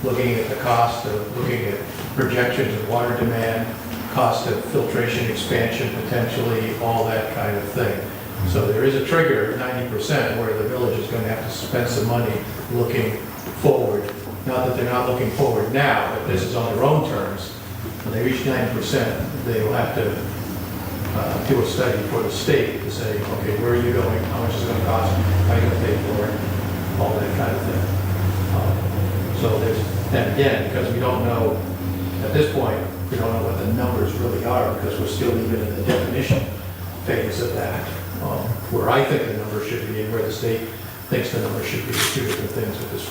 Speaker 9: looking at the cost of, looking at projections of water demand, cost of filtration expansion potentially, all that kind of thing. So there is a trigger, 90%, where the village is gonna have to spend some money looking forward. Not that they're not looking forward now, but this is on their own terms. When they reach 90%, they will have to do a study for the state to say, okay, where are you going? How much is it gonna cost? How are you gonna pay for it? All that kind of thing. So there's, and again, because we don't know, at this point, we don't know what the numbers really are, because we're still even in the definition phase of that. Where I think the number should be and where the state thinks the number should be, are two different things at this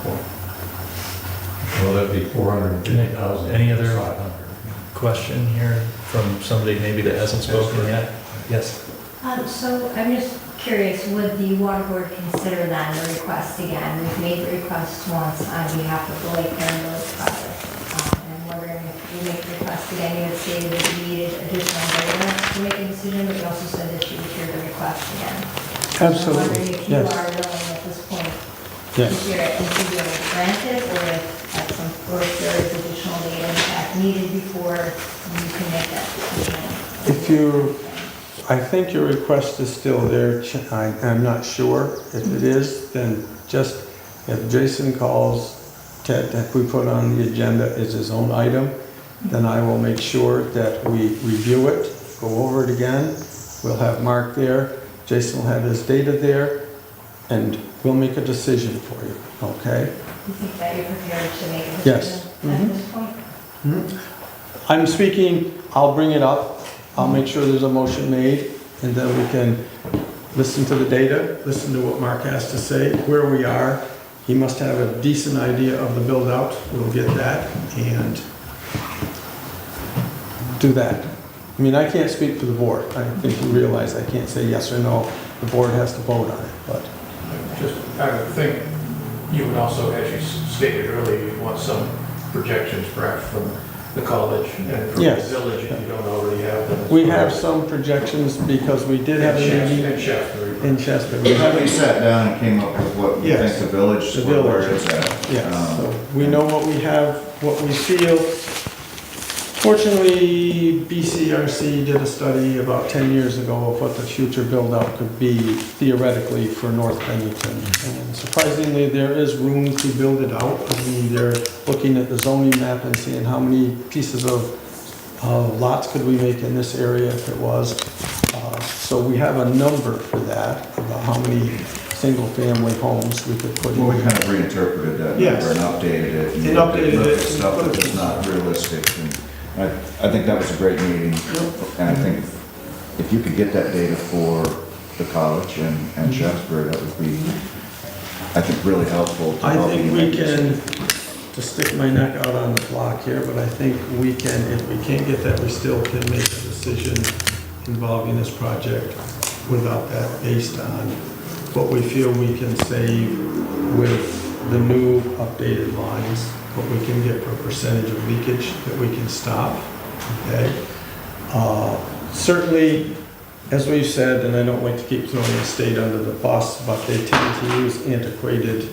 Speaker 9: point.
Speaker 11: Well, that'd be 450,000.
Speaker 1: Any other question here from somebody maybe that hasn't spoken yet? Yes.
Speaker 12: So I'm just curious, would the water board consider that a request again? We've made the request once on behalf of the Lake Karen Village project. And I'm wondering if we make the request again, you had stated that you needed additional data to make a decision, but you also said that you would hear the request again. So I'm wondering if you
Speaker 7: yes.
Speaker 12: are willing at this point to
Speaker 7: Yes.
Speaker 12: hear it and to be able to grant it, or if there is additional data in fact needed before you can make that decision.
Speaker 7: If you, I think your request is still there. I'm not sure. If it is, then just, if Jason calls Ted, that we put on the agenda as his own item, then I will make sure that we review it, go over it again. We'll have Mark there, Jason will have his data there, and we'll make a decision for you, okay?
Speaker 12: You think that you're prepared to make a
Speaker 7: Yes.
Speaker 12: decision at this point?
Speaker 7: I'm speaking, I'll bring it up, I'll make sure there's a motion made, and then we can listen to the data, listen to what Mark has to say, where we are. He must have a decent idea of the build-out, we'll get that, and do that. I mean, I can't speak for the board, I think you realize I can't say yes or no, the board has to vote on it, but.
Speaker 9: I would think you would also, as you stated earlier, you'd want some projections perhaps from the college and from the
Speaker 7: Yes.
Speaker 9: village if you don't already have them.
Speaker 7: We have some projections because we did have a meeting
Speaker 9: In Shaftesbury.
Speaker 7: in Shaftesbury.
Speaker 2: We sat down and came up with what we
Speaker 7: Yes.
Speaker 2: think the village,
Speaker 7: The
Speaker 2: where
Speaker 7: village.
Speaker 2: it's at.
Speaker 7: Yes, so we know what we have, what we feel. Fortunately, BCRC did a study about 10 years ago of what the future build-out could be theoretically for North Bennington. And surprisingly, there is room to build it out. I mean, they're looking at the zoning map and seeing how many pieces of lots could we make in this area if it was. So we have a number for that, about how many single-family homes we could put in.
Speaker 2: Well, we kind of reinterpreted that
Speaker 7: Yes.
Speaker 2: number and updated it.
Speaker 7: And updated
Speaker 2: looked
Speaker 7: it
Speaker 2: at
Speaker 7: and
Speaker 2: stuff
Speaker 7: put
Speaker 2: that
Speaker 7: it-
Speaker 2: was not realistic. And I think that was a great meeting. And I think if you could get that data for the college and Shaftesbury, that would be, I think, really helpful. to
Speaker 7: I
Speaker 2: helping
Speaker 7: think
Speaker 2: you
Speaker 7: we
Speaker 2: make this
Speaker 7: can, to stick my neck out on the block here, but I think we can, if we can't get that, we still can make a decision involving this project without that, based on what we feel we can save with the new updated lines, what we can get for percentage of leakage that we can stop, okay? Certainly, as we've said, and I don't like to keep throwing the state under the bus, but they tend to use antiquated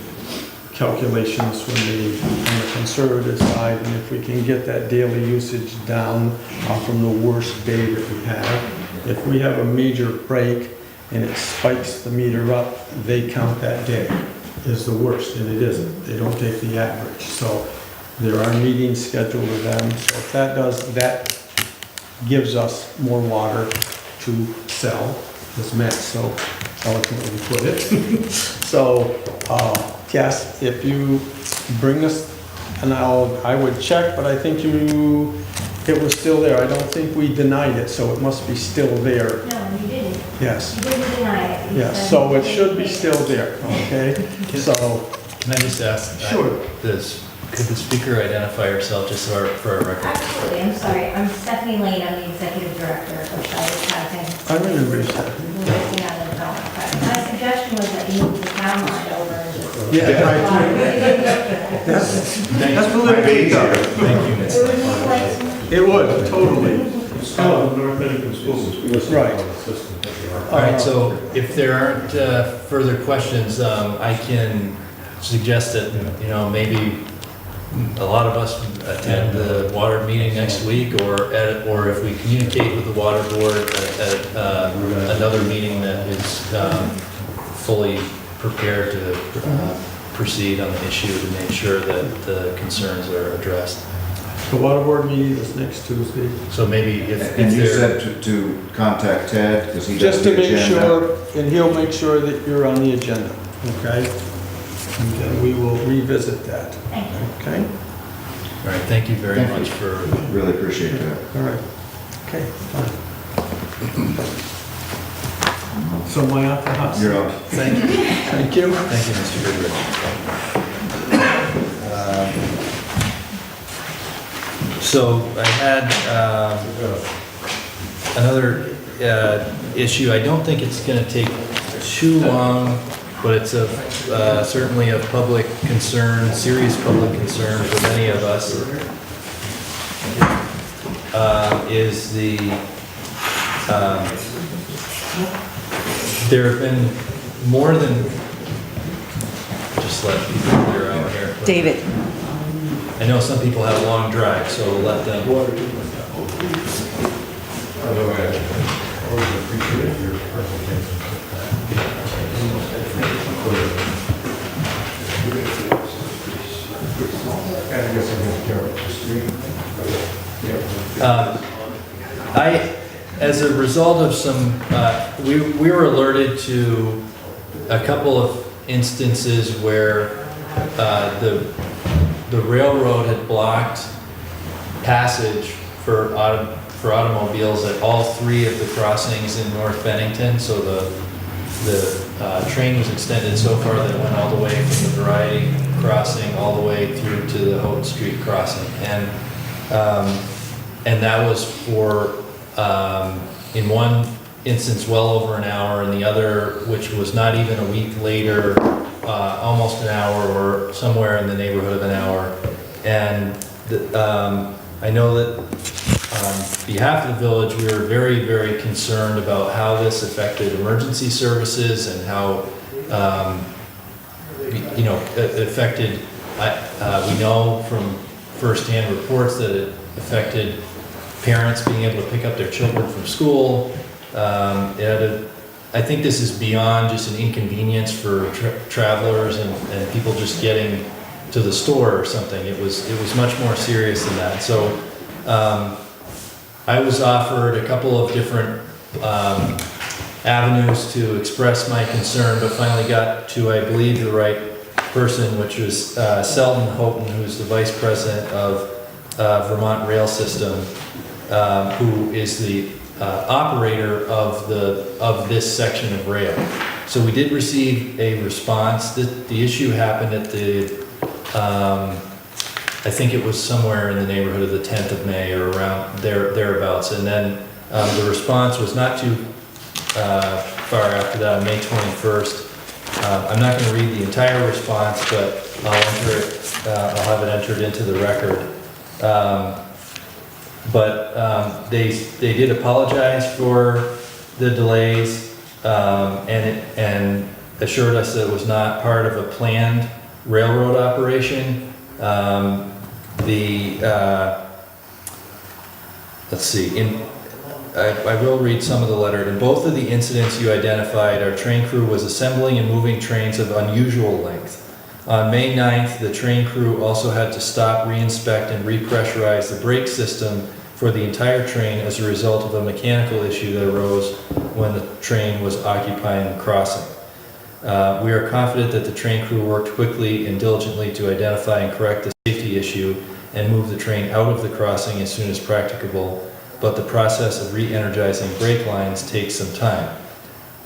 Speaker 7: calculations when they, on the conservative side, and if we can get that daily usage down from the worst day that we have. If we have a major break and it spikes the meter up, they count that day as the worst, and it isn't. They don't take the average. So there are meetings scheduled with them. So if that does, that gives us more water to sell, as Matt so eloquently put it. So, yes, if you bring us, and I would check, but I think it was still there. I don't think we denied it, so it must be still there.
Speaker 12: No, you didn't.
Speaker 7: Yes,
Speaker 12: You didn't deny it. You
Speaker 7: yes,
Speaker 12: said-
Speaker 7: so it should be still there, okay? So,
Speaker 1: Can I just ask?
Speaker 7: Sure.
Speaker 1: Could the speaker identify herself just for our record?
Speaker 12: Absolutely, I'm sorry. I'm Stephanie Lane, I'm the executive director of Charlotte Housing.
Speaker 7: I remember you said.
Speaker 12: We're working on the development project. My suggestion was that you move the town line over and just.
Speaker 7: Yeah, that's the little bit of it.
Speaker 1: Thank you, Ms.
Speaker 12: It would look like,
Speaker 7: It would, totally.
Speaker 10: North Bennington Schools.
Speaker 7: Right.
Speaker 1: All right, so if there aren't further questions, I can suggest that, maybe a lot of us attend the water meeting next week, or if we communicate with the water board at another meeting that is fully prepared to proceed on the issue to make sure that the concerns are addressed.
Speaker 7: The water board meeting is next Tuesday.
Speaker 1: So maybe if
Speaker 2: And you
Speaker 1: they're-
Speaker 2: said to contact Ted, because he does
Speaker 7: Just to
Speaker 2: the
Speaker 7: make
Speaker 2: agenda.
Speaker 7: sure, and he'll make sure that you're on the agenda, okay? And then we will revisit that,
Speaker 12: Thank you.
Speaker 7: okay?
Speaker 1: All right, thank you very
Speaker 2: Thank you.
Speaker 1: much for,
Speaker 2: Really appreciate that.
Speaker 7: All right, okay, fine. So am I off the hot seat?
Speaker 2: You're up.
Speaker 1: thank you,
Speaker 7: Thank you.
Speaker 1: Mr. Goodrich. So I had another issue. I don't think it's going to take too long, but it's certainly of public concern, serious public concern for many of us. Is the there have been more than just let people clear out here.
Speaker 4: David,
Speaker 1: I know some people have long drives, so we'll let them. As a result of some, we were alerted to a couple of instances where the railroad had blocked passage for automobiles at all three of the crossings in North Bennington. So the train was extended so far that it went all the way from the Variety crossing all the way through to the Houghton Street crossing, and that was for in one instance well over an hour, and the other, which was not even a week later, almost an hour or somewhere in the neighborhood of an hour. And I know that on behalf of the village, we were very, very concerned about how this affected emergency services and how, it affected, we know from firsthand reports that it affected parents being able to pick up their children from school. I think this is beyond just an inconvenience for travelers and people just getting to the store or something. It was much more serious than that. So I was offered a couple of different avenues to express my concern, but finally got to, I believe, the right person, which was Selden Houghton, who's the vice president of Vermont Rail System, who is the operator of this section of rail. So we did receive a response. The issue happened at I think it was somewhere in the neighborhood of the 10th of May or around thereabouts. And then the response was not too far after that, on May 21st. I'm not going to read the entire response, but I'll have it entered into the record. But they did apologize for the delays and assured us that it was not part of a planned railroad operation. Let's see, I will read some of the letter. In both of the incidents you identified, our train crew was assembling and moving trains of unusual length. On May 9th, the train crew also had to stop, re-inspect, and repressurize the brake system for the entire train as a result of a mechanical issue that arose when the train was occupying the crossing. We are confident that the train crew worked quickly and diligently to identify and correct the safety issue and move the train out of the crossing as soon as practicable, but the process of re-energizing brake lines takes some time.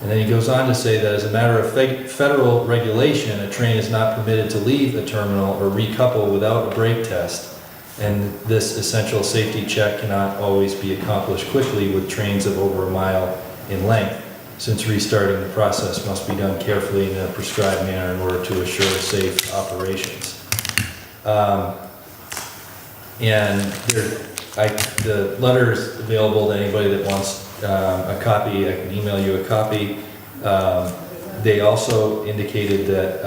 Speaker 1: And then he goes on to say that as a matter of federal regulation, a train is not permitted to leave a terminal or recouple without a brake test, and this essential safety check cannot always be accomplished quickly with trains of over a mile in length, since restarting the process must be done carefully in a prescribed manner in order to assure safe operations. The letter is available to anybody that wants a copy. I can email you a copy. They also indicated that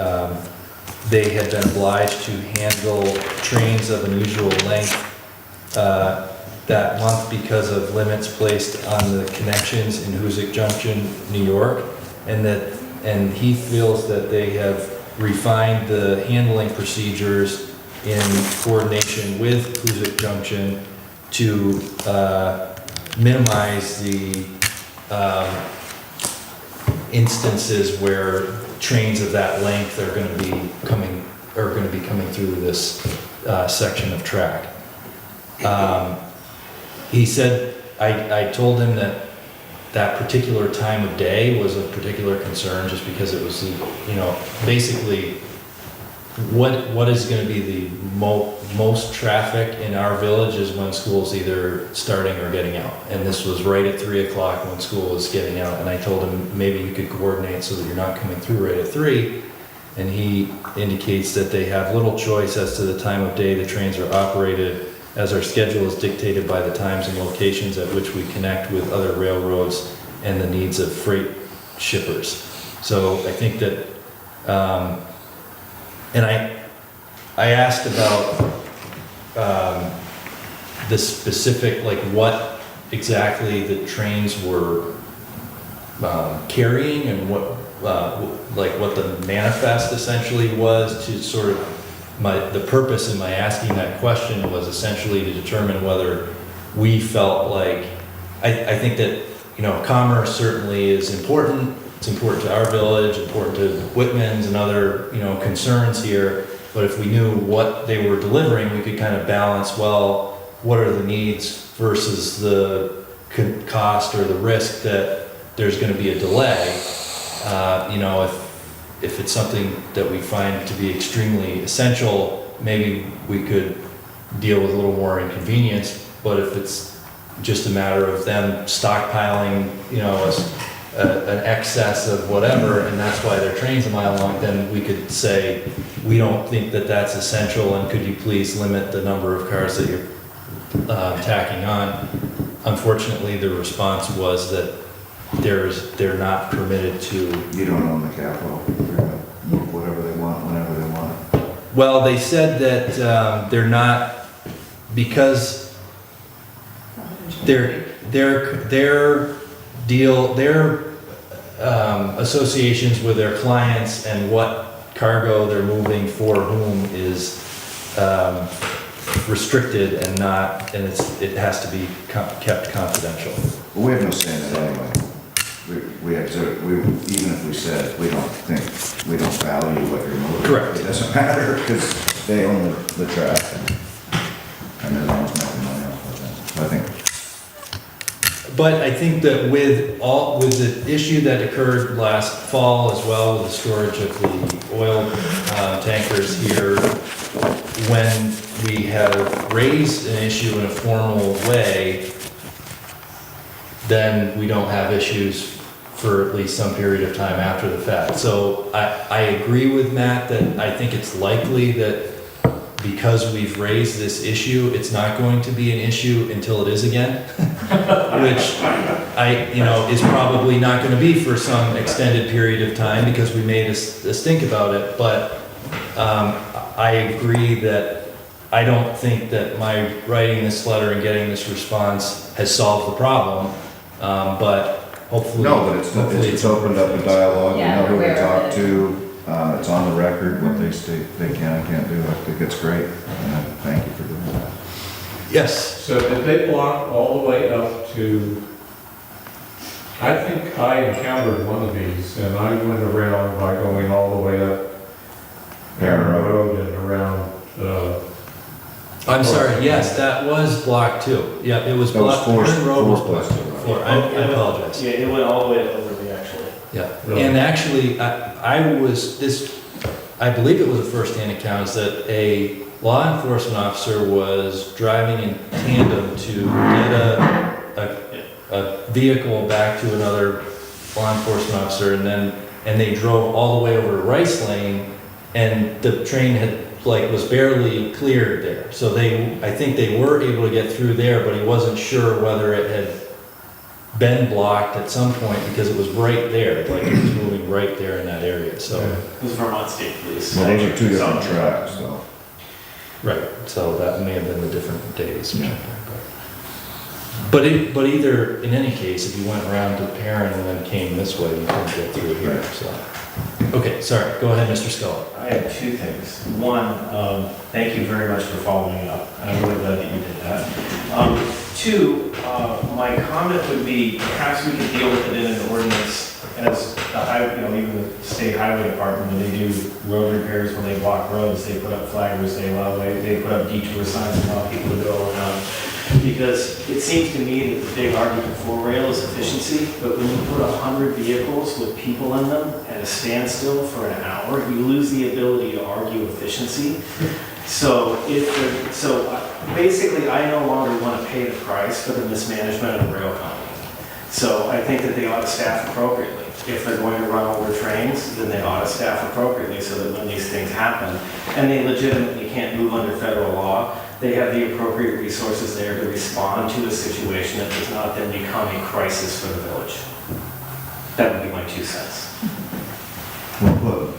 Speaker 1: they had been obliged to handle trains of unusual length that month because of limits placed on the connections in Hoosick Junction, New York, and he feels that they have refined the handling procedures in coordination with Hoosick Junction to minimize the instances where trains of that length are going to be coming through this section of track. He said, I told him that particular time of day was of particular concern just because it was, basically what is going to be the most traffic in our village is when school's either starting or getting out. And this was right at 3 o'clock when school was getting out. And I told him maybe you could coordinate so that you're not coming through right at 3. And he indicates that they have little choice as to the time of day the trains are operated, as our schedule is dictated by the times and locations at which we connect with other railroads and the needs of freight shippers. So I think that, and I asked about the specific, like what exactly the trains were carrying and what the manifest essentially was to sort of, the purpose in my asking that question was essentially to determine whether we felt like, I think that, commerce certainly is important. It's important to our village, important to Whitman's and other, concerns here. But if we knew what they were delivering, we could kind of balance, well, what are the needs versus the cost or the risk that there's going to be a delay. If it's something that we find to be extremely essential, maybe we could deal with a little more inconvenience. But if it's just a matter of them stockpiling, an excess of whatever, and that's why their train's a mile long, then we could say, we don't think that that's essential, and could you please limit the number of cars that you're tacking on. Unfortunately, the response was that they're not permitted to.
Speaker 2: You don't own the capital. They're gonna move whatever they want, whenever they want.
Speaker 1: Well, they said that they're not, because their associations with their clients and what cargo they're moving for whom is restricted and it has to be kept confidential.
Speaker 2: Well, we have no say in it anyway. Even if we said we don't value what you're moving.
Speaker 1: Correct.
Speaker 2: It doesn't matter because they own the track and they're the ones making money off of it. So I think.
Speaker 1: But I think that with the issue that occurred last fall as well, with the storage of the oil tankers here, when we have raised an issue in a formal way, then we don't have issues for at least some period of time after the fact. So I agree with Matt that I think it's likely that because we've raised this issue, it's not going to be an issue until it is again, which is probably not going to be for some extended period of time because we made a stink about it. But I agree that I don't think that my writing this letter and getting this response has solved the problem. But hopefully,
Speaker 2: no, but it's opened up a dialogue.
Speaker 12: Yeah,
Speaker 2: You know who
Speaker 12: we're
Speaker 2: to
Speaker 12: aware
Speaker 2: talk
Speaker 12: of
Speaker 2: to. It's on the record what they state they can and can't do. I think it's great. And thank you for doing that.
Speaker 1: yes.
Speaker 11: So did they block all the way up to, I think I encountered one of these and I went around by going all the way up Perrin Road and around,
Speaker 1: I'm sorry, yes, that was blocked too. Yeah, it was blocked. Perrin Road was blocked too. I apologize.
Speaker 6: Yeah, it went all the way to Overby, actually.
Speaker 1: Yeah,
Speaker 11: Really?
Speaker 1: and actually, I believe it was a first-hand account, is that a law enforcement officer was driving in tandem to get a vehicle back to another law enforcement officer, and they drove all the way over to Rice Lane, and the train was barely cleared there. So I think they were able to get through there, but he wasn't sure whether it had been blocked at some point because it was right there, like it was moving right there in that area, so.
Speaker 6: It was Vermont State Police.
Speaker 2: Well, those are two different tracks, so.
Speaker 1: Right, so that may have been the different days or something. But either, in any case, if you went around to Perrin and then came this way, you couldn't get through here, so. Okay, sorry, go ahead, Mr. Scully.
Speaker 6: I have two things. One, thank you very much for following up. I'm really glad that you did that. Two, my comment would be perhaps we could deal with it in an ordinance as the even the state highway department, when they do road repairs, when they block roads, they put up flaggers, they put up detour signs and allow people to go around. Because it seems to me that the big argument for rail is efficiency, but when you put 100 vehicles with people in them at a standstill for an hour, you lose the ability to argue efficiency. So basically, I no longer want to pay the price for the mismanagement of the rail company. So I think that they ought to staff appropriately. If they're going to run over trains, then they ought to staff appropriately so that when these things happen, and they legitimately can't move under federal law, they have the appropriate resources there to respond to a situation that does not then become a crisis for the village. That would be my 2 cents.
Speaker 2: Well put.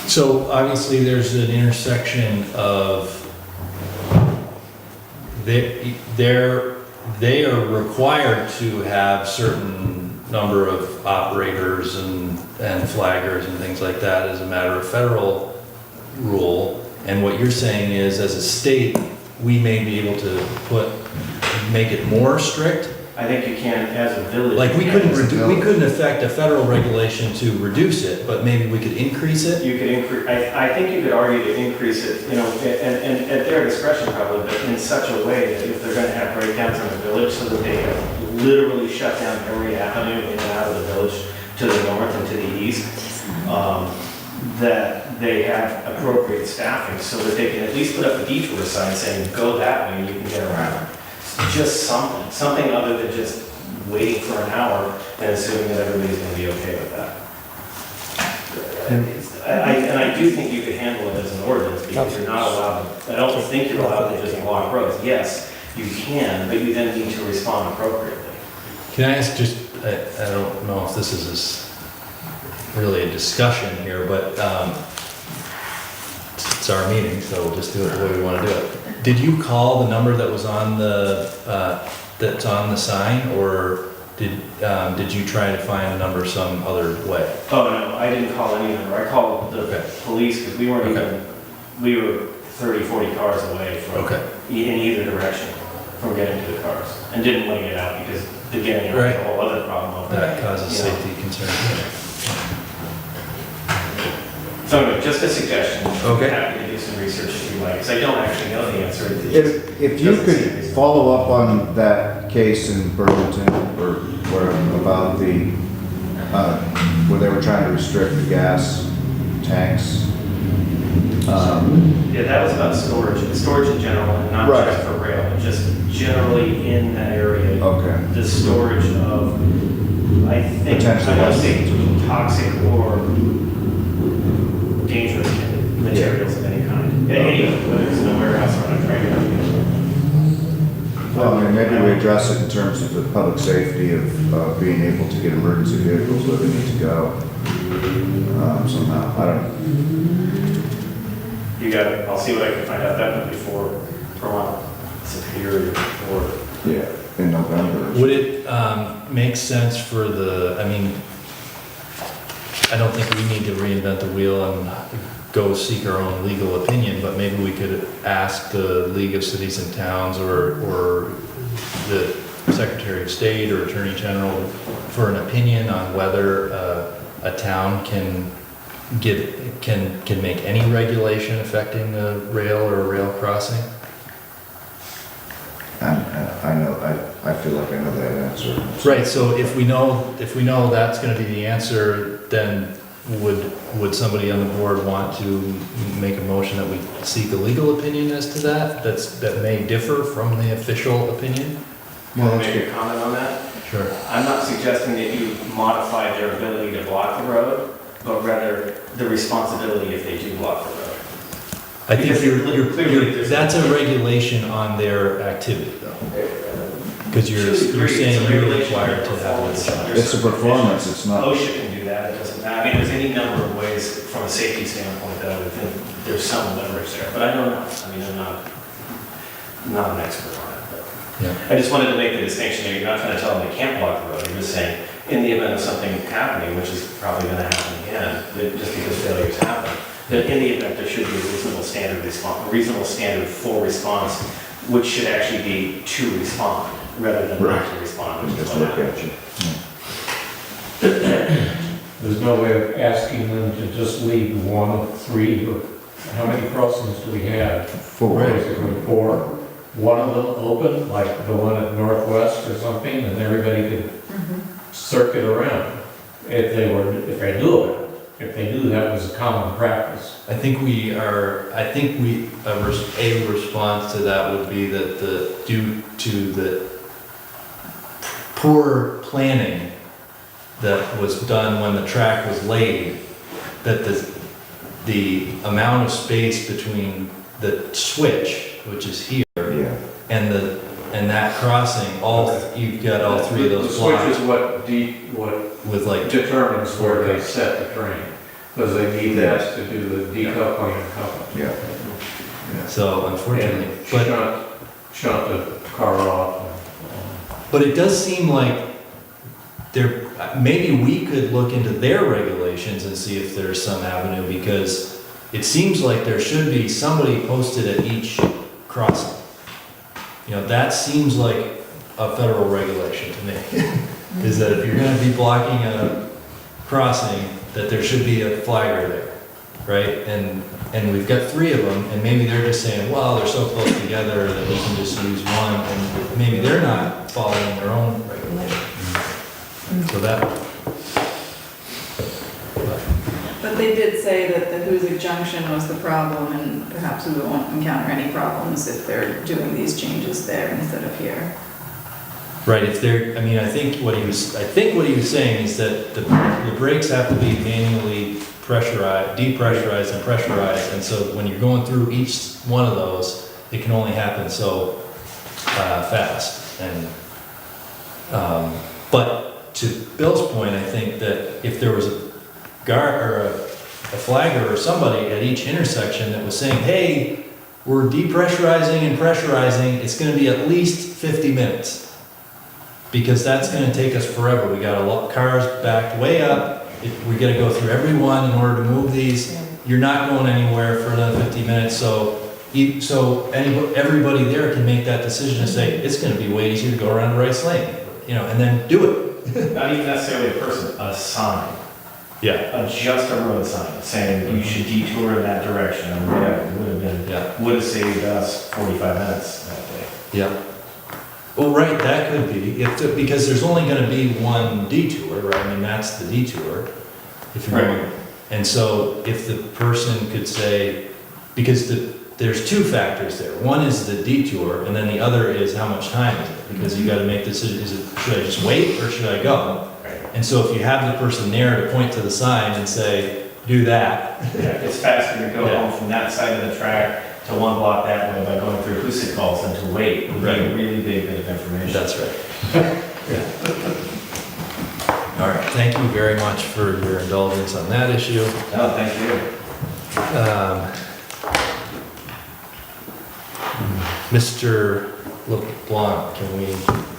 Speaker 1: So obviously, there's an intersection of, they are required to have certain number of operators and flaggers and things like that as a matter of federal rule. And what you're saying is, as a state, we may be able to make it more strict?
Speaker 6: I think you can, as a village.
Speaker 1: Like, we couldn't affect a federal regulation to reduce it, but maybe we could increase it?
Speaker 6: You could increase, I think you could argue to increase it, and at their discretion probably, but in such a way that if they're gonna have breakdowns in the village so that they have literally shut down every avenue in and out of the village to the north and to the east, that they have appropriate staffing so that they can at least put up a detour sign saying, go that way and you can get around. Just something other than just waiting for an hour and assuming that everybody's gonna be okay with that. And I do think you could handle it as an ordinance because you're not allowed, I don't think you're allowed to just block roads. Yes, you can, but you then need to respond appropriately.
Speaker 1: Can I ask just, I don't know if this is really a discussion here, but it's our meeting, so we'll just do it the way we want to do it. Did you call the number that was on that's on the sign, or did you try to find a number some other way?
Speaker 6: Oh, no, I didn't call any number. I called the police because we weren't we were 30, 40 cars away from, in either direction from getting to the cars, and didn't want to get out because the getting out is a whole other problem.
Speaker 1: That causes safety concerns.
Speaker 6: So anyway, just a suggestion.
Speaker 1: Okay.
Speaker 6: Happy to do some research if you like, because I don't actually know the answer.
Speaker 2: If you could follow up on that case in Burlington, or where about the, where they were trying to restrict the gas tanks.
Speaker 6: Yeah, that was about storage in general, and not just for rail, but just generally in that area.
Speaker 2: Okay.
Speaker 6: The storage of, I think, I
Speaker 2: Potentially
Speaker 6: don't say toxic or dangerous materials of any kind. Whether it's in a warehouse or on a train.
Speaker 2: Well, I mean, maybe we address it in terms of the public safety of being able to get emergency vehicles where they need to go. Somehow, I don't know.
Speaker 6: You got it. I'll see what I can find out. That would be for Vermont Superior or.
Speaker 2: Yeah, in November.
Speaker 1: Would it make sense for I don't think we need to reinvent the wheel and go seek our own legal opinion, but maybe we could ask the League of Cities and Towns or the Secretary of State or Attorney General for an opinion on whether a town can make any regulation affecting a rail or a rail crossing?
Speaker 2: I feel like I know that answer.
Speaker 1: Right, so if we know that's gonna be the answer, then would somebody on the board want to make a motion that we seek a legal opinion as to that may differ from the official opinion?
Speaker 6: Can I make a comment on that?
Speaker 1: Sure.
Speaker 6: I'm not suggesting that you modify their ability to block the road, but rather the responsibility if they do block the road.
Speaker 1: I think
Speaker 6: Because clearly there's-
Speaker 1: that's a regulation on their activity though. Because you're saying
Speaker 6: It's a
Speaker 1: you're
Speaker 6: regulation
Speaker 1: required to
Speaker 6: of
Speaker 1: have
Speaker 6: performance
Speaker 1: it.
Speaker 6: under
Speaker 2: It's a
Speaker 6: certain
Speaker 2: performance,
Speaker 6: conditions.
Speaker 2: it's not.
Speaker 6: OSHA can do that, it doesn't matter. I mean, there's any number of ways from a safety standpoint that I would think there's some leverage there, but I don't know. I mean, I'm not an expert on it, but.
Speaker 1: Yeah.
Speaker 6: I just wanted to make the distinction there. You're not trying to tell them they can't block the road. You're just saying, in the event of something happening, which is probably going to happen again, that just because failures happen, that in the event there should be a reasonable standard response, a reasonable standard for response, which should actually be to respond rather than not to respond, which is
Speaker 2: Just
Speaker 6: what
Speaker 2: look
Speaker 6: happened.
Speaker 2: at you.
Speaker 11: There's no way of asking them to just leave one of three, or how many crossings do we have?
Speaker 2: Four.
Speaker 11: Basically four. One of them open, like the one at Northwest or something, and everybody could circuit around if they knew it. If they knew that was a common practice.
Speaker 1: a response to that would be that due to the poor planning that was done when the track was laid, that the amount of space between the switch, which is here,
Speaker 2: Yeah.
Speaker 1: and that crossing, you've got all three of those
Speaker 11: The switch
Speaker 1: blocks
Speaker 11: is what
Speaker 1: with like,
Speaker 11: determines where they set the train, because they need that to do the decoupling and coupling.
Speaker 2: Yeah.
Speaker 1: so unfortunately,
Speaker 11: And
Speaker 1: but.
Speaker 11: shut the car off.
Speaker 1: But it does seem like maybe we could look into their regulations and see if there's some avenue, because it seems like there should be somebody posted at each crossing. That seems like a federal regulation to me, is that if you're gonna be blocking a crossing, that there should be a flagger there, right? And we've got three of them, and maybe they're just saying, well, they're so close together that we can just use one, and maybe they're not following their own regulation. So
Speaker 13: But they did say that the Hoosick Junction was the problem, and perhaps we won't encounter any problems if they're doing these changes there instead of here.
Speaker 1: right, I think what he was saying is that the brakes have to be manually pressurized, depressurized and pressurized, and so when you're going through each one of those, it can only happen so fast. And but to Bill's point, I think that if there was a guard or a flagger or somebody at each intersection that was saying, hey, we're depressurizing and pressurizing, it's gonna be at least 50 minutes. Because that's gonna take us forever. We got a lot, cars backed way up, we gotta go through every one in order to move these. You're not going anywhere for another 50 minutes, so everybody there can make that decision and say, it's gonna be way easier to go around Rice Lane, and then do it.
Speaker 6: Not even necessarily a person, a sign.
Speaker 1: Yeah.
Speaker 6: Just a road sign saying you should detour in that direction, or whatever, would have saved us 45 minutes that day.
Speaker 1: Yeah. Well, right, that could be, because there's only gonna be one detour, right? I mean, that's the detour. If you're going, and so if the person could say, because there's two factors there. One is the detour, and then the other is how much time is it? Because you gotta make the decision, should I just wait or should I go? And so if you have the person there to point to the sign and say, do that.
Speaker 6: Yeah, it's faster to go
Speaker 1: Yeah.
Speaker 6: home from that side of the track to one block that way by going through Hoosick calls than to wait would be a really big bit of information.
Speaker 1: That's right. All right, thank you very much for your indulgence on that issue.
Speaker 6: Oh, thank you.
Speaker 1: Mr. LeBlanc, can we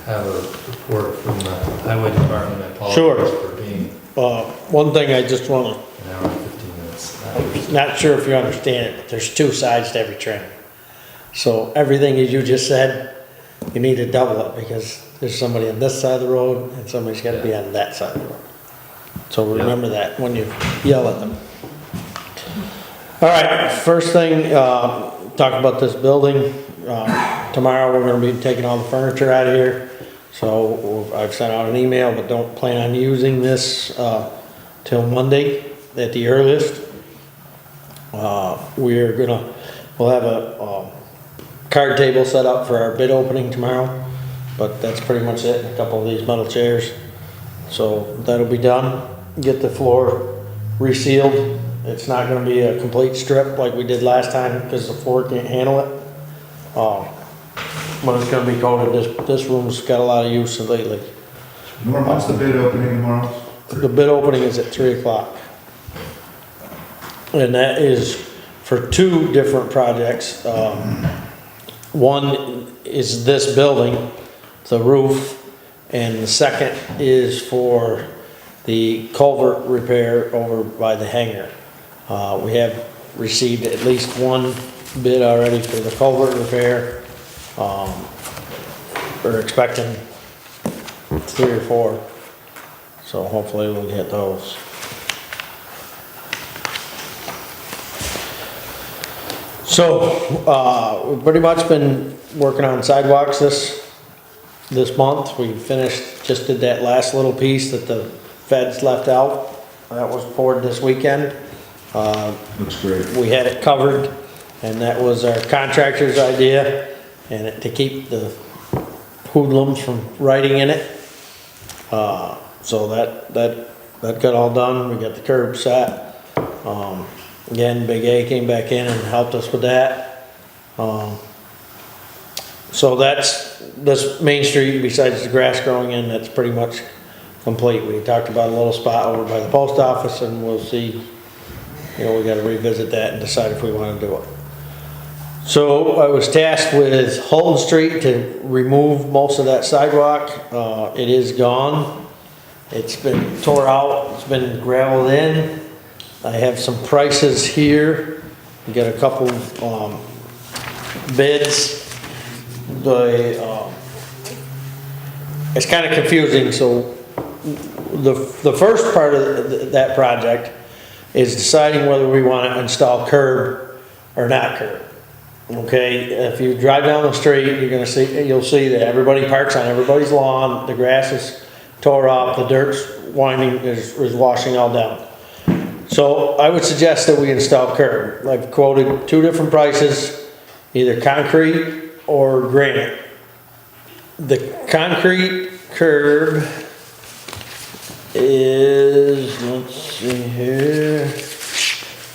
Speaker 1: have a report from the Highway Department? I apologize
Speaker 14: Sure.
Speaker 1: for being
Speaker 14: One thing I just want
Speaker 1: an hour and 15 minutes.
Speaker 14: to, not sure if you understand it, but there's two sides to every train. So everything as you just said, you need to double it because there's somebody on this side of the road and somebody's got to be on that side of the road. So remember that when you yell at them. All right, first thing, talk about this building. Tomorrow we're going to be taking all the furniture out of here. So I've sent out an email, but don't plan on using this till Monday at the earliest. We'll have a card table set up for our bid opening tomorrow, but that's pretty much it. A couple of these metal chairs. So that'll be done. Get the floor resealed It's not gonna be a complete strip like we did last time, because the floor can't handle it. But it's gonna be coated. This room's got a lot of use lately.
Speaker 2: Norm, when's the bid opening tomorrow?
Speaker 14: The bid opening is at 3 o'clock. And that is for 2 different projects. One is this building, the roof, and the second is for the culvert repair over by the hangar. We have received at least 1 bid already for the culvert repair. We're expecting 3 or 4, so hopefully we'll get those. So, we've pretty much been working on sidewalks this month. We just did that last little piece that the feds left out. That was poured this weekend.
Speaker 2: Looks great.
Speaker 14: We had it covered, and that was our contractor's idea, and to keep the hoodlums from riding in it. So that got all done. We got the curb set. Again, Big A came back in and helped us with that. So that's this Main Street, besides the grass growing in, that's pretty much complete. We talked about a little spot over by the post office, and we'll see, we gotta revisit that and decide if we wanna do it. So I was tasked with Holton Street to remove most of that sidewalk. It is gone. It's been tore out, it's been gravelled in. I have some prices here. We got a couple bids. It's kind of confusing, so the first part of that project is deciding whether we want to install curb or not curb. Okay, if you drive down the street, you'll see that everybody parks on everybody's lawn. The grass is tore up, the dirt's winding is washing all down. So I would suggest that we install curb. I've quoted 2 different prices, either concrete or granite. The concrete curb is, let's see here,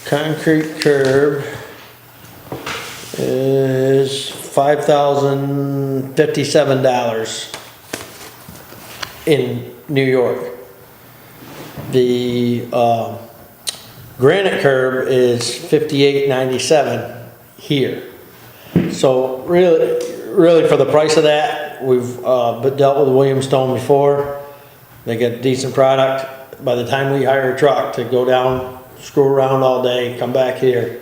Speaker 14: concrete curb is $5,057 in New York. The granite curb is $58.97 here. So really for the price of that, we've dealt with William Stone before. They get a decent product. By the time we hire a truck to go down, screw around all day, come back here,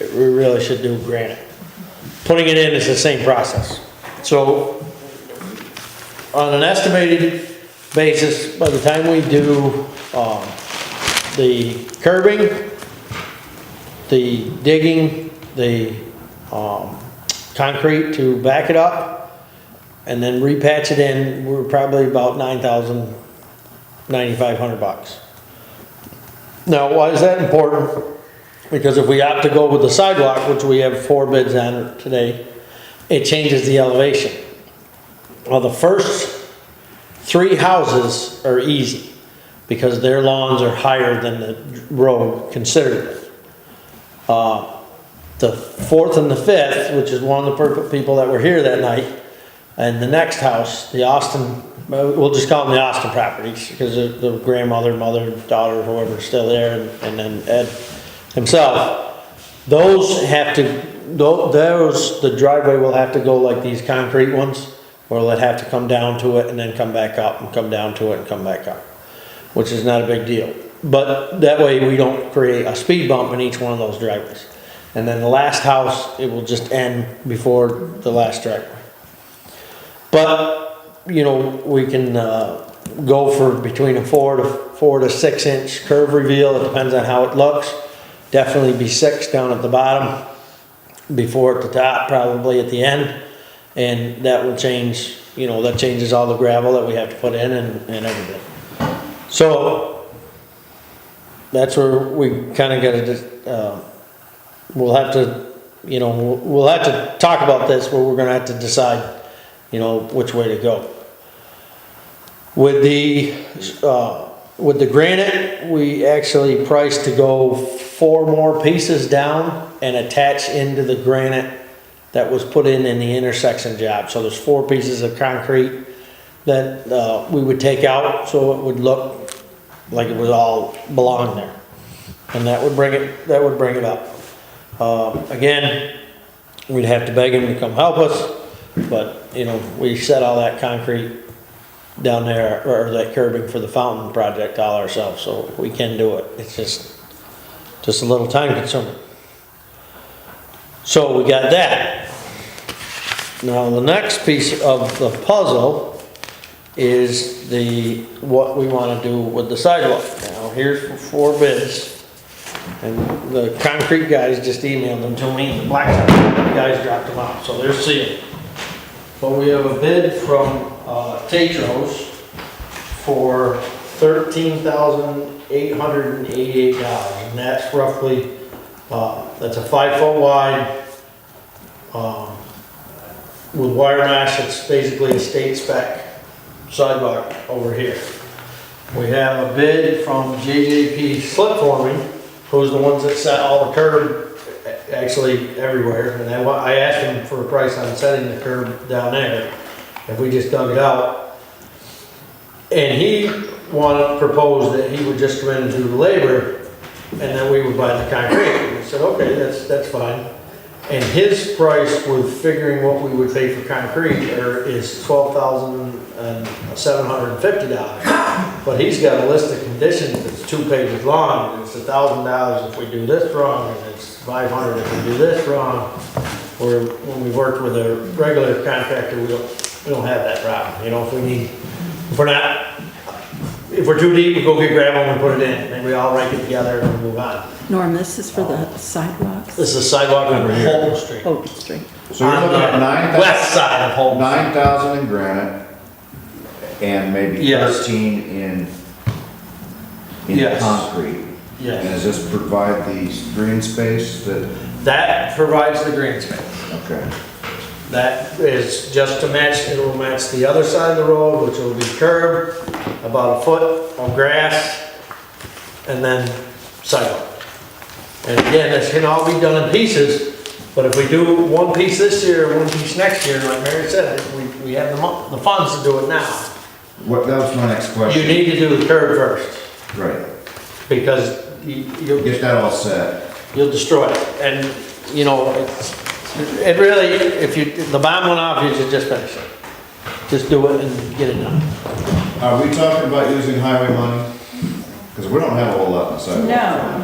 Speaker 14: we really should do granite. Putting it in is the same process. So on an estimated basis, by the time we do the curbing, the digging, the concrete to back it up, and then repatch it in, we're probably about $9,500. Now, why is that important? Because if we opt to go with the sidewalk, which we have 4 bids on today, it changes the elevation. Well, the first 3 houses are easy because their lawns are higher than the road considerably. The 4th and the 5th, which is one of the people that were here that night, and the next house, the Austin, we'll just call them the Austin properties because the grandmother, mother, daughter, whoever is still there, and then Ed himself, those have to, the driveway will have to go like these concrete ones, or they'll have to come down to it and then come back up and come down to it and come back up, which is not a big deal. But that way we don't create a speed bump in each one of those driveways. And then the last house, it will just end before the last driveway. But, we can go for between a 4 to 6 inch curve reveal. It depends on how it looks. Definitely be 6 down at the bottom, before at the top, probably at the end. And that will change, that changes all the gravel that we have to put in and everything. So that's where we kind of got to, we'll have to talk about this, but we're going to have to decide, which way to go. With the With the granite, we actually priced to go 4 more pieces down and attach into the granite that was put in the intersection job. So there's 4 pieces of concrete that we would take out so it would look like it was all belonged there. And that would bring it up. Again, we'd have to beg him to come help us, but, you know, we set all that concrete down there, or that curbing for the fountain project all ourselves, so we can do it. It's just a little time consuming. So we got that. Now, the next piece of the puzzle is what we want to do with the sidewalk. Now, here's 4 bids, and the concrete guys just emailed them to me, the blacktop guys dropped them out, so they're sealed. But we have a bid from Tetros for $13,888, and that's roughly, that's a 5-foot wide, with wire mesh. It's basically a state spec sidewalk over here. We have a bid from JJP Slip Forming, who's the ones that set all the curb actually everywhere, and I asked him for a price on setting the curb down there, if we just dug it out. And he proposed that he would just come in and do the labor, and then we would buy the concrete. And we said, okay, that's fine. And his price with figuring what we would pay for concrete is $12,750. But he's got a list of conditions that's 2 pages long, and it's $1,000 if we do this wrong, and it's $500 if we do this wrong. Where when we worked with a regular contractor, we don't have that problem. You know, if we're too deep, we go get gravel and put it in, and we all rake it together and move on.
Speaker 4: Norm, this is for the sidewalks?
Speaker 14: This is sidewalk on Holton Street.
Speaker 4: Holton Street.
Speaker 2: So you're looking at 9,000.
Speaker 14: West side of Holton.
Speaker 2: 9,000 in granite and maybe
Speaker 14: Yes.
Speaker 2: 13 in
Speaker 14: Yes.
Speaker 2: concrete.
Speaker 14: Yes.
Speaker 2: And does this provide the green space
Speaker 14: That provides the green space.
Speaker 2: okay.
Speaker 14: That is just to match, it will match the other side of the road, which will be curb, about a foot of grass, and then sidewalk. And again, this can all be done in pieces, but if we do 1 piece this year, 1 piece next year, like Mary said, we have the funds to do it now.
Speaker 2: That was my next question.
Speaker 14: You need to do the curb first,
Speaker 2: Right.
Speaker 14: because you'll
Speaker 2: Get that all set.
Speaker 14: you'll destroy it. And, you know, it really, the bomb went off, you should just finish it. Just do it and get it done.
Speaker 2: Are we talking about using highway money? Because we don't have a whole lot in the sidewalk.
Speaker 3: No,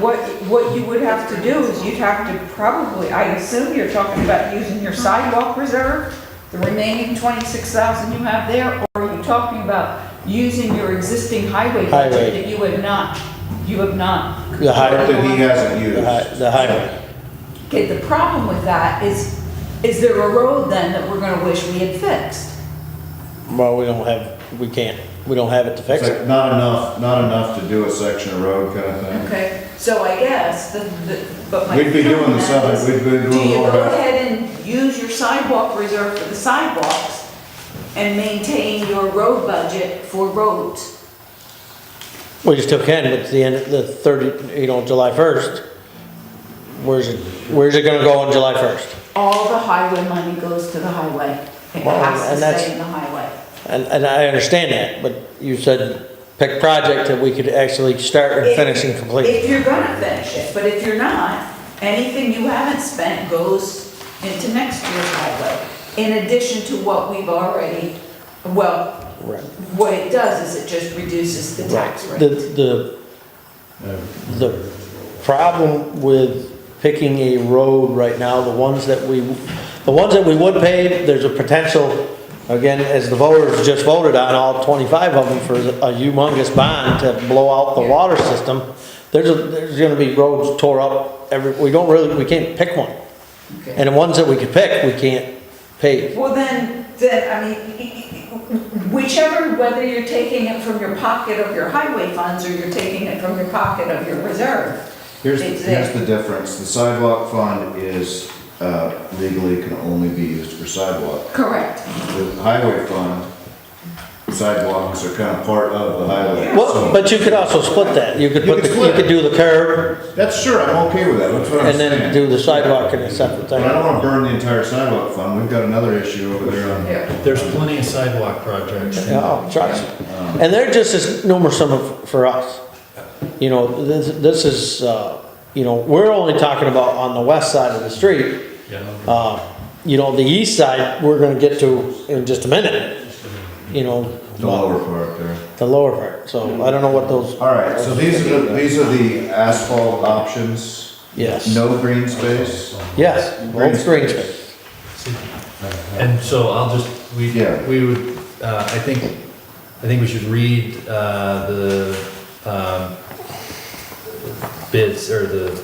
Speaker 3: what you would have to do is you'd have to probably, I assume you're talking about using your sidewalk reserve, the remaining 26,000 you have there, or are you talking about using your existing highway budget
Speaker 14: Highway.
Speaker 3: that you have not?
Speaker 14: The highway.
Speaker 2: That he hasn't used.
Speaker 14: The highway.
Speaker 3: Okay, the problem with that is there a road then that we're gonna wish we had fixed?
Speaker 14: Well, we don't have it to fix
Speaker 2: It's
Speaker 14: it.
Speaker 2: like not enough to do a section of road kind of thing.
Speaker 3: Okay, so I guess but my.
Speaker 2: We'd be doing the
Speaker 3: comment
Speaker 2: southern,
Speaker 3: is,
Speaker 2: we'd be doing
Speaker 3: do you
Speaker 2: more
Speaker 3: go
Speaker 2: of that.
Speaker 3: ahead and use your sidewalk reserve for the sidewalks and maintain your road budget for roads?
Speaker 14: We still can, but at the end of the July 1st, where's it gonna go on July 1st?
Speaker 3: All the highway money goes to the highway. It
Speaker 14: Well,
Speaker 3: has to
Speaker 14: and that's-
Speaker 3: stay in the highway.
Speaker 14: And I understand that, but you said pick project that we could actually start and finish and complete.
Speaker 3: If you're gonna finish it, but if you're not, anything you haven't spent goes into next year's highway. In addition to what we've already,
Speaker 14: Right.
Speaker 3: what it does is it just reduces the tax rate.
Speaker 14: The problem with picking a road right now, the ones that we would pave, there's a potential, again, as the voters just voted on, all 25 of them for a humongous bond to blow out the water system. There's gonna be roads tore up we can't pick one.
Speaker 3: Okay.
Speaker 14: And the ones that we could pick, we can't pave.
Speaker 3: Well, then, I mean, whichever, whether you're taking it from your pocket of your highway funds or you're taking it from your pocket of your reserve.
Speaker 2: Here's the difference. The sidewalk fund is, legally can only be used for sidewalk.
Speaker 3: Correct.
Speaker 2: The highway fund sidewalks are kind of part of the highway.
Speaker 14: Well,
Speaker 2: So-
Speaker 14: but you could also split that. You could
Speaker 2: You
Speaker 14: put,
Speaker 2: could
Speaker 14: you
Speaker 2: split
Speaker 14: could
Speaker 2: it.
Speaker 14: do the curb
Speaker 2: That's sure, I'm okay with that, that's what I'm
Speaker 14: and
Speaker 2: saying.
Speaker 14: then do the sidewalk in a separate
Speaker 2: But I
Speaker 14: thing.
Speaker 2: don't wanna burn the entire sidewalk fund, we've got another issue over there on.
Speaker 1: There's plenty of sidewalk projects.
Speaker 14: Yeah, oh, trust me. And they're just as numerous for us. You know, this is, you know, we're only talking about on the west side of the street.
Speaker 1: Yeah.
Speaker 14: You know, the east side, we're gonna get to in just a minute. You know,
Speaker 2: The lower part there.
Speaker 14: the lower part. So I don't know what those.
Speaker 2: All right, so these are the asphalt options.
Speaker 14: Yes.
Speaker 2: No green space.
Speaker 14: Yes, both green space.
Speaker 1: And so I'll just,
Speaker 2: Yeah.
Speaker 1: we would, I think we should read, the, bids or the,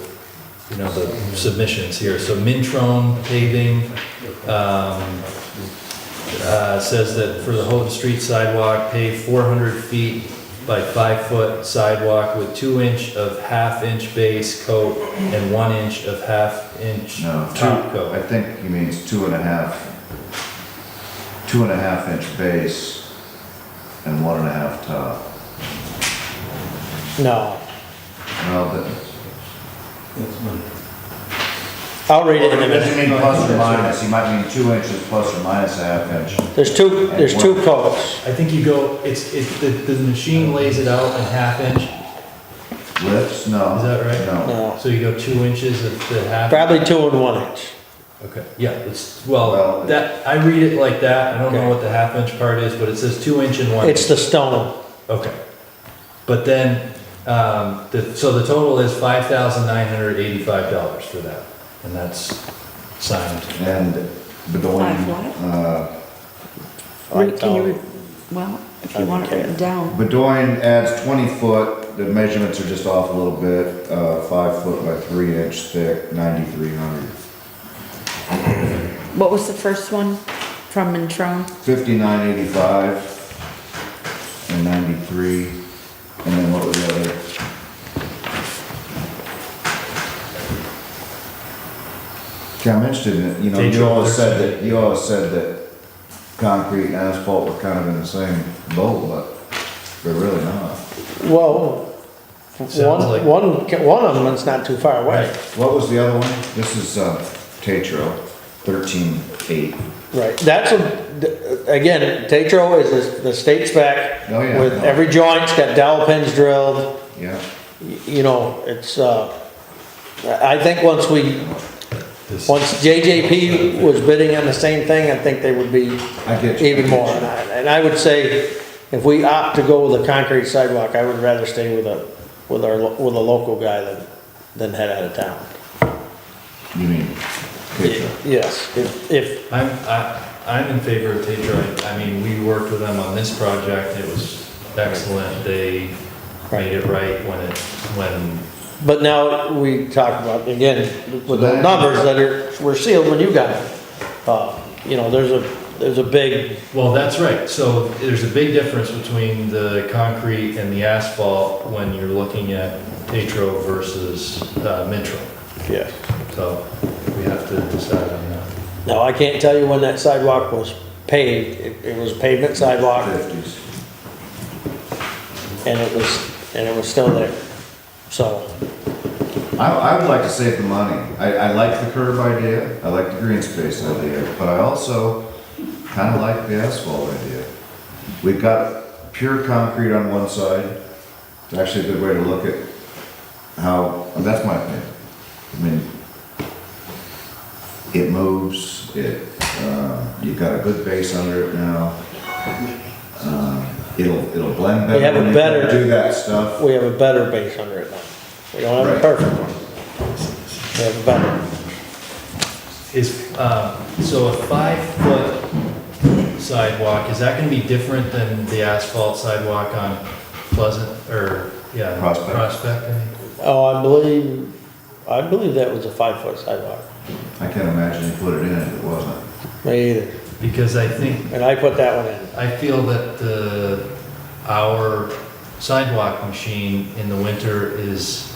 Speaker 1: you know, the submissions here. So Mintrone paving, says that for the Houghton Street sidewalk, pave 400 feet by 5-foot sidewalk with 2 inch of half-inch base coat and 1 inch of half-inch
Speaker 2: No,
Speaker 1: top
Speaker 2: I
Speaker 1: coat.
Speaker 2: think he means 2.5 inch base and 1.5 top.
Speaker 14: No,
Speaker 2: Well, but.
Speaker 14: I'll read it in a
Speaker 2: Does he
Speaker 14: minute.
Speaker 2: mean plus or minus? He might mean 2 inches plus or minus a half inch.
Speaker 14: There's two coats.
Speaker 1: I think you go, the machine lays it out in half-inch,
Speaker 2: Lifts? No.
Speaker 1: is that right?
Speaker 2: No.
Speaker 14: No,
Speaker 1: So you go 2 inches of the half?
Speaker 14: probably 2 and 1 inch.
Speaker 1: Okay, yeah, it's,
Speaker 2: Well-
Speaker 1: well, that, I read it like that, I don't know what the half-inch part is, but it says 2 inch and 1 inch.
Speaker 14: It's the stone.
Speaker 1: Okay. But then, so the total is $5,985 for that, and that's signed.
Speaker 2: And Bedoin,
Speaker 4: Five what? Can you, well, if you want it written down.
Speaker 2: Bedoin adds 20 foot, the measurements are just off a little bit, 5 foot by 3 inch thick, 9,300.
Speaker 4: What was the first one from Mintrone?
Speaker 2: 59.85 and 93, and then what was the other? Okay, I mentioned it, you know, you always said that concrete and asphalt were kind of in the same boat, but they're really not.
Speaker 14: Well,
Speaker 1: Sounds like-
Speaker 14: one of them is not too far away.
Speaker 2: What was the other one? This is, Tetro, 13.8.
Speaker 14: Right, that's again, Tetro is the state spec.
Speaker 2: Oh, yeah.
Speaker 14: With every joint's got dowel pins drilled,
Speaker 2: Yeah,
Speaker 14: you know, it's, I think once JJP was bidding on the same thing, I think they would be
Speaker 2: I get you.
Speaker 14: even more. And I would say, if we opt to go with a concrete sidewalk, I would rather stay with a local guy than head out of town.
Speaker 2: You mean Tetro?
Speaker 14: Yes, if,
Speaker 1: I'm in favor of Tetro. I mean, we worked with them on this project, it was excellent, they made it right when,
Speaker 14: but now we talk about, again, with the numbers that were sealed when you got it. You know, there's a big,
Speaker 1: well, that's right. So there's a big difference between the concrete and the asphalt when you're looking at Tetro versus Mintrone.
Speaker 14: yes.
Speaker 1: So we have to decide on that.
Speaker 14: Now, I can't tell you when that sidewalk was paved. It was a pavement sidewalk,
Speaker 2: 50s.
Speaker 14: and it was still there. So,
Speaker 2: I would like to save the money. I like the curb idea, I like the green space idea, but I also kind of like the asphalt idea. We've got pure concrete on one side. It's actually a good way to look at how, and that's my opinion. I mean, it moves, you've got a good base under it now. It'll blend
Speaker 14: We have
Speaker 2: better
Speaker 14: a
Speaker 2: when you
Speaker 14: better-
Speaker 2: do that stuff.
Speaker 14: we have a better base under it now. We don't have a
Speaker 2: Right.
Speaker 14: perfect one. We have a better.
Speaker 1: So a 5-foot sidewalk, is that gonna be different than the asphalt sidewalk on Pleasant, or, yeah?
Speaker 2: Prospect.
Speaker 1: Prospect, I mean?
Speaker 14: Oh, I believe that was a 5-foot sidewalk.
Speaker 2: I can't imagine you put it in if it wasn't.
Speaker 14: Me either.
Speaker 1: Because I think,
Speaker 14: And I put that one in.
Speaker 1: I feel that our sidewalk machine in the winter is,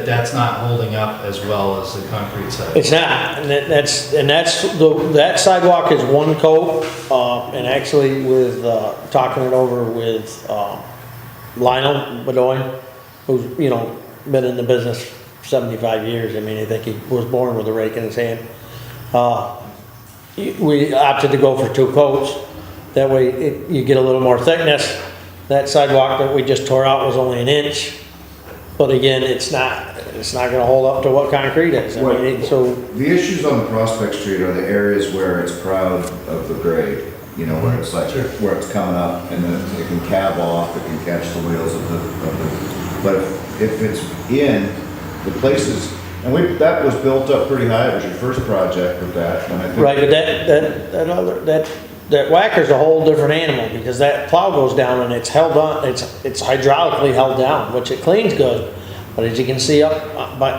Speaker 1: that's not holding up as well as the concrete side.
Speaker 14: It's not, and that sidewalk is one coat, and actually with, talking it over with, Lionel Bedoin, who's, been in the business 75 years. I mean, I think he was born with a rake in his hand. We opted to go for 2 coats. That way you get a little more thickness. That sidewalk that we just tore out was only 1 inch. But again, it's not gonna hold up to what concrete is. I mean, so.
Speaker 2: The issues on the Prospect Street are the areas where it's proud of the grade, where it's like, where it's coming up and then it can cab off, it can catch the wheels of the, but if it's in the places, and that was built up pretty high, it was your first project with that, and I think.
Speaker 14: Right, but that whacker's a whole different animal, because that plow goes down and it's held on, it's hydraulically held down, which it cleans good. But as you can see up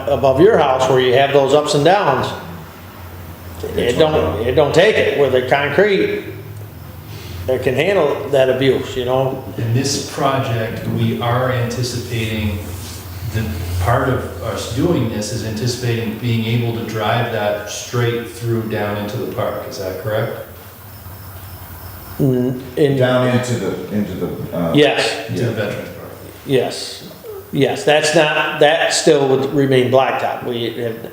Speaker 14: above your house where you have those ups and downs, it don't take it. With the concrete, it can handle that abuse,
Speaker 1: In this project, we are anticipating, part of us doing this is anticipating being able to drive that straight through down into the park, is that correct?
Speaker 2: Down into the.
Speaker 14: Yes.
Speaker 1: Into the Veterans Park?
Speaker 14: Yes, that still would remain blacktop. We have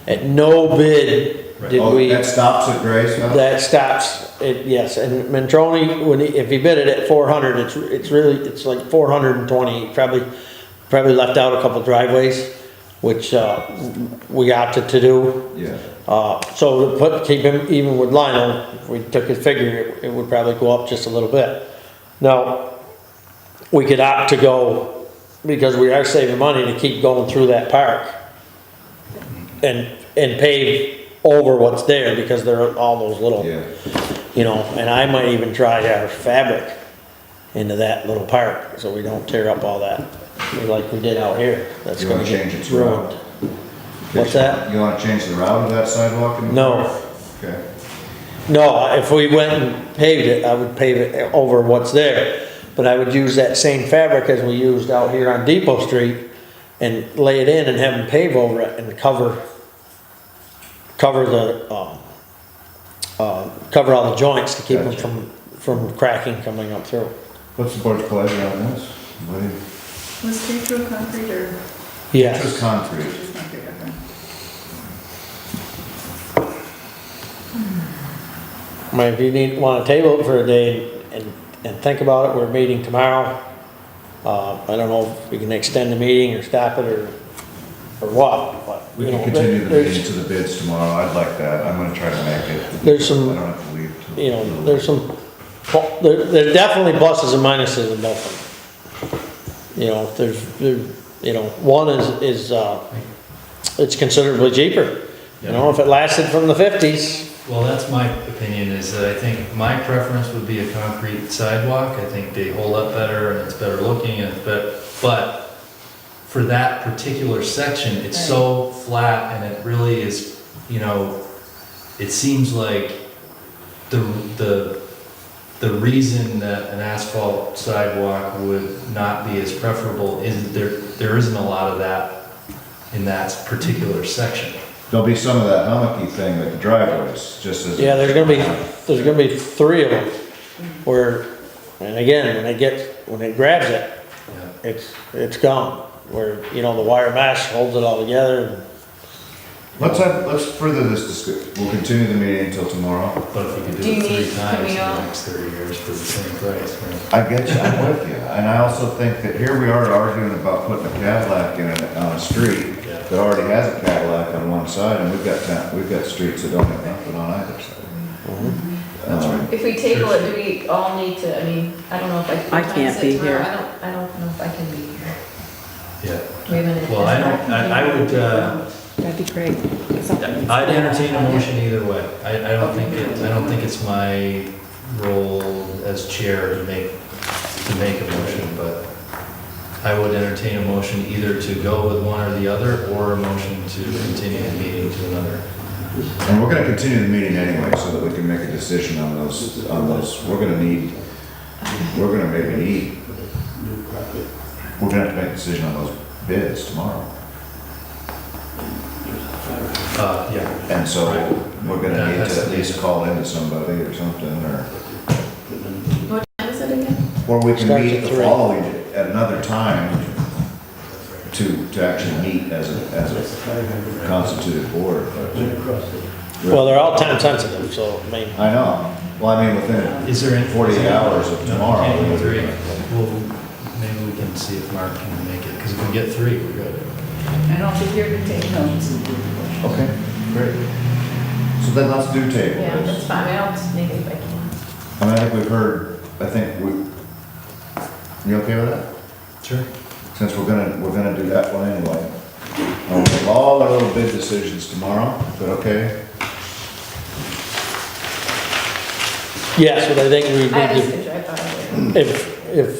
Speaker 14: at no bid did we.
Speaker 2: That stops at Gray's house?
Speaker 14: That stops, yes, and Mantroni, if he bid it at 400, it's like 420, probably left out a couple driveways, which, we opted to do.
Speaker 2: Yeah.
Speaker 14: So to keep him even with Lionel, if we took his figure, it would probably go up just a little bit. Now, we could opt to go, because we are saving money, to keep going through that park and pave over what's there, because there are all those little, and I might even try our fabric into that little park, so we don't tear up all that, like we did out here. That's
Speaker 2: You
Speaker 14: gonna
Speaker 2: wanna change its
Speaker 14: ruined.
Speaker 2: route?
Speaker 14: What's that?
Speaker 2: You wanna change the route of that sidewalk?
Speaker 14: No.
Speaker 2: Okay.
Speaker 14: No, if we went and paved it, I would pave it over what's there. But I would use that same fabric as we used out here on Depot Street and lay it in and have them pave over it and cover all the joints to keep
Speaker 2: Gotcha.
Speaker 14: them from cracking coming up through.
Speaker 2: What's the board's pleasure on this?
Speaker 13: Was street through concrete or?
Speaker 14: Yes.
Speaker 2: Just concrete.
Speaker 13: Just concrete, okay.
Speaker 14: If you want to table it for a day and think about it, we're meeting tomorrow. I don't know if we can extend the meeting or stop it or what, but.
Speaker 2: We can continue the meeting to the bids tomorrow. I'd like that. I'm gonna try to make it.
Speaker 14: There's some,
Speaker 2: I don't have to leave.
Speaker 14: there's some, there's definitely pluses and minuses in both of them. One is it's considerably cheaper. If it lasted from the 50s.
Speaker 1: Well, that's my opinion, is that I think my preference would be a concrete sidewalk. I think they hold up better and it's better looking, but for that particular section, it's so flat and it really is, it seems like the reason that an asphalt sidewalk would not be as preferable is there isn't a lot of that in that particular section.
Speaker 2: There'll be some of that hummocky thing at the driveways, just as.
Speaker 14: Yeah, there's gonna be 3 of them where, and again, when it grabs it, it's gone. Where, the wire mesh holds it all together. And,
Speaker 2: Let's further this discussion. We'll continue the meeting until tomorrow.
Speaker 1: But if we could do it 3 times in the next 30 years for the same price, right?
Speaker 2: I get you, I'm with you. And I also think that here we are arguing about putting a Cadillac on a street that already has a Cadillac on one side, and we've got streets that don't have nothing on either side.
Speaker 1: That's right.
Speaker 5: If we table it, do we all need to, I don't know if I can.
Speaker 4: I can't be here.
Speaker 5: I don't know if I can be here.
Speaker 1: Yeah.
Speaker 5: Wait a minute.
Speaker 1: Well, I would,
Speaker 4: That'd be great.
Speaker 1: I'd entertain a motion either way. I don't think it's my role as chair to make a motion, but I would entertain a motion either to go with one or the other, or a motion to continue the meeting to another.
Speaker 2: And we're gonna continue the meeting anyway, so that we can make a decision on those, we're gonna have to make a decision on those bids tomorrow.
Speaker 1: Yeah.
Speaker 2: And so
Speaker 1: Right.
Speaker 2: we're gonna
Speaker 1: That
Speaker 2: need
Speaker 1: has
Speaker 2: to
Speaker 1: to
Speaker 2: at
Speaker 1: be-
Speaker 2: least call into somebody or something, or,
Speaker 5: What time is it again?
Speaker 2: or we can
Speaker 14: Starts
Speaker 2: meet
Speaker 14: at
Speaker 2: the
Speaker 14: 3.
Speaker 2: following, at another time to actually meet as a constituted board.
Speaker 14: Well, they're all time sensitive, so, I mean,
Speaker 2: I know, well, I mean, within
Speaker 1: Is there any?
Speaker 2: 48 hours of tomorrow.
Speaker 1: Can't do 3. Well, maybe we can see if Mark can make it, because if we get 3, we're good.
Speaker 3: And I'll be here to take notes.
Speaker 2: Okay, great. So then let's do table
Speaker 5: Yeah,
Speaker 2: this.
Speaker 5: that's fine, I'll just maybe if I can.
Speaker 2: I mean, I think we've heard, you okay with that?
Speaker 1: Sure.
Speaker 2: Since we're gonna do that one anyway. We'll make all our little bid decisions tomorrow, is that okay?
Speaker 14: yes, but I think we
Speaker 5: I just
Speaker 14: need
Speaker 5: could drive by
Speaker 14: to,
Speaker 5: there.
Speaker 14: if,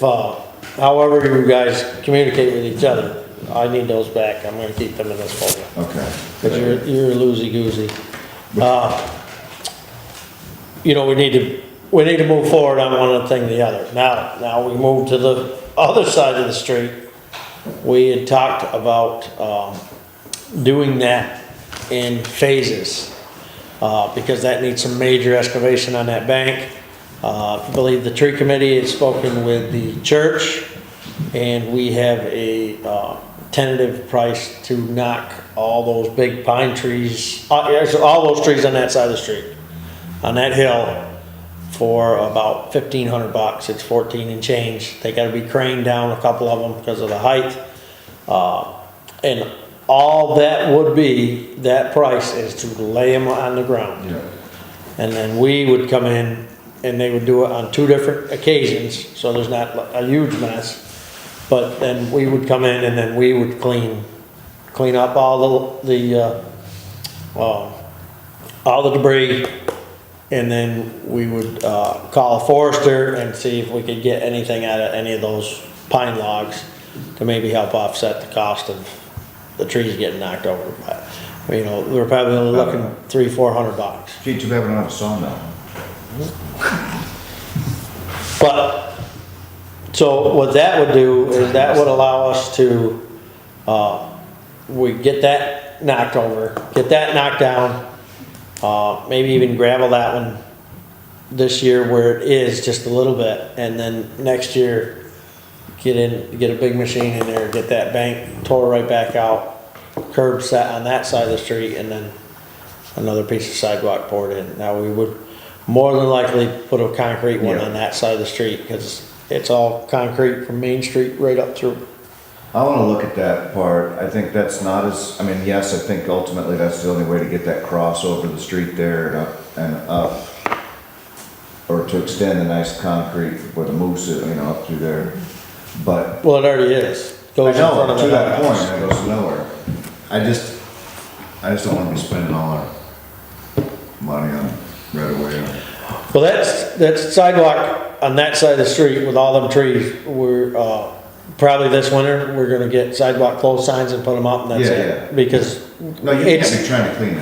Speaker 14: however you guys communicate with each other, I need those back, I'm gonna keep them in this folder.
Speaker 2: Okay.
Speaker 14: Because you're loosey-goosey. You know, we need to move forward on one thing or the other. Now we move to the other side of the street. We had talked about, doing that in phases, because that needs some major excavation on that bank. I believe the tree committee has spoken with the church, and we have a, tentative price to knock all those big pine trees, all those trees on that side of the street, on that hill, for about $1,500. It's 14 and change. They gotta be craned down, a couple of them, because of the height. And all that would be, that price is to lay them on the ground.
Speaker 2: Yeah.
Speaker 14: And then we would come in, and they would do it on 2 different occasions, so there's not a huge mess. But then we would come in, and then we would clean up all the debris, and then we would call a forester and see if we could get anything out of any of those pine logs to maybe help offset the cost of the trees getting knocked over. But, you know, we're probably only looking $300-400.
Speaker 2: Gee, too bad we don't have a sawmill.
Speaker 14: But, so what that would do is that would allow us to, we get that knocked over, get that knocked down, maybe even gravel that one this year where it is just a little bit, and then next year get a big machine in there, get that bank tore right back out, curb set on that side of the street, and then another piece of sidewalk poured in. Now we would more than likely put a concrete one on that side of the street, because it's all concrete from Main Street right up through.
Speaker 2: I wanna look at that part. I think that's not as, I mean, yes, I think ultimately that's the only way to get that cross over the street there and up. Or to extend the nice concrete where the moose is, you know, up through there. But
Speaker 14: Well, it already is.
Speaker 2: I
Speaker 14: Goes in front
Speaker 2: know,
Speaker 14: of
Speaker 2: to that
Speaker 14: house.
Speaker 2: point, it goes nowhere. I just don't wanna be spending all our money on right away.
Speaker 14: Well, that's sidewalk on that side of the street with all them trees. We're, probably this winter, we're gonna get sidewalk closed signs and put them up, and that's
Speaker 2: Yeah,
Speaker 14: it. Because
Speaker 2: No, you can't be trying to clean it.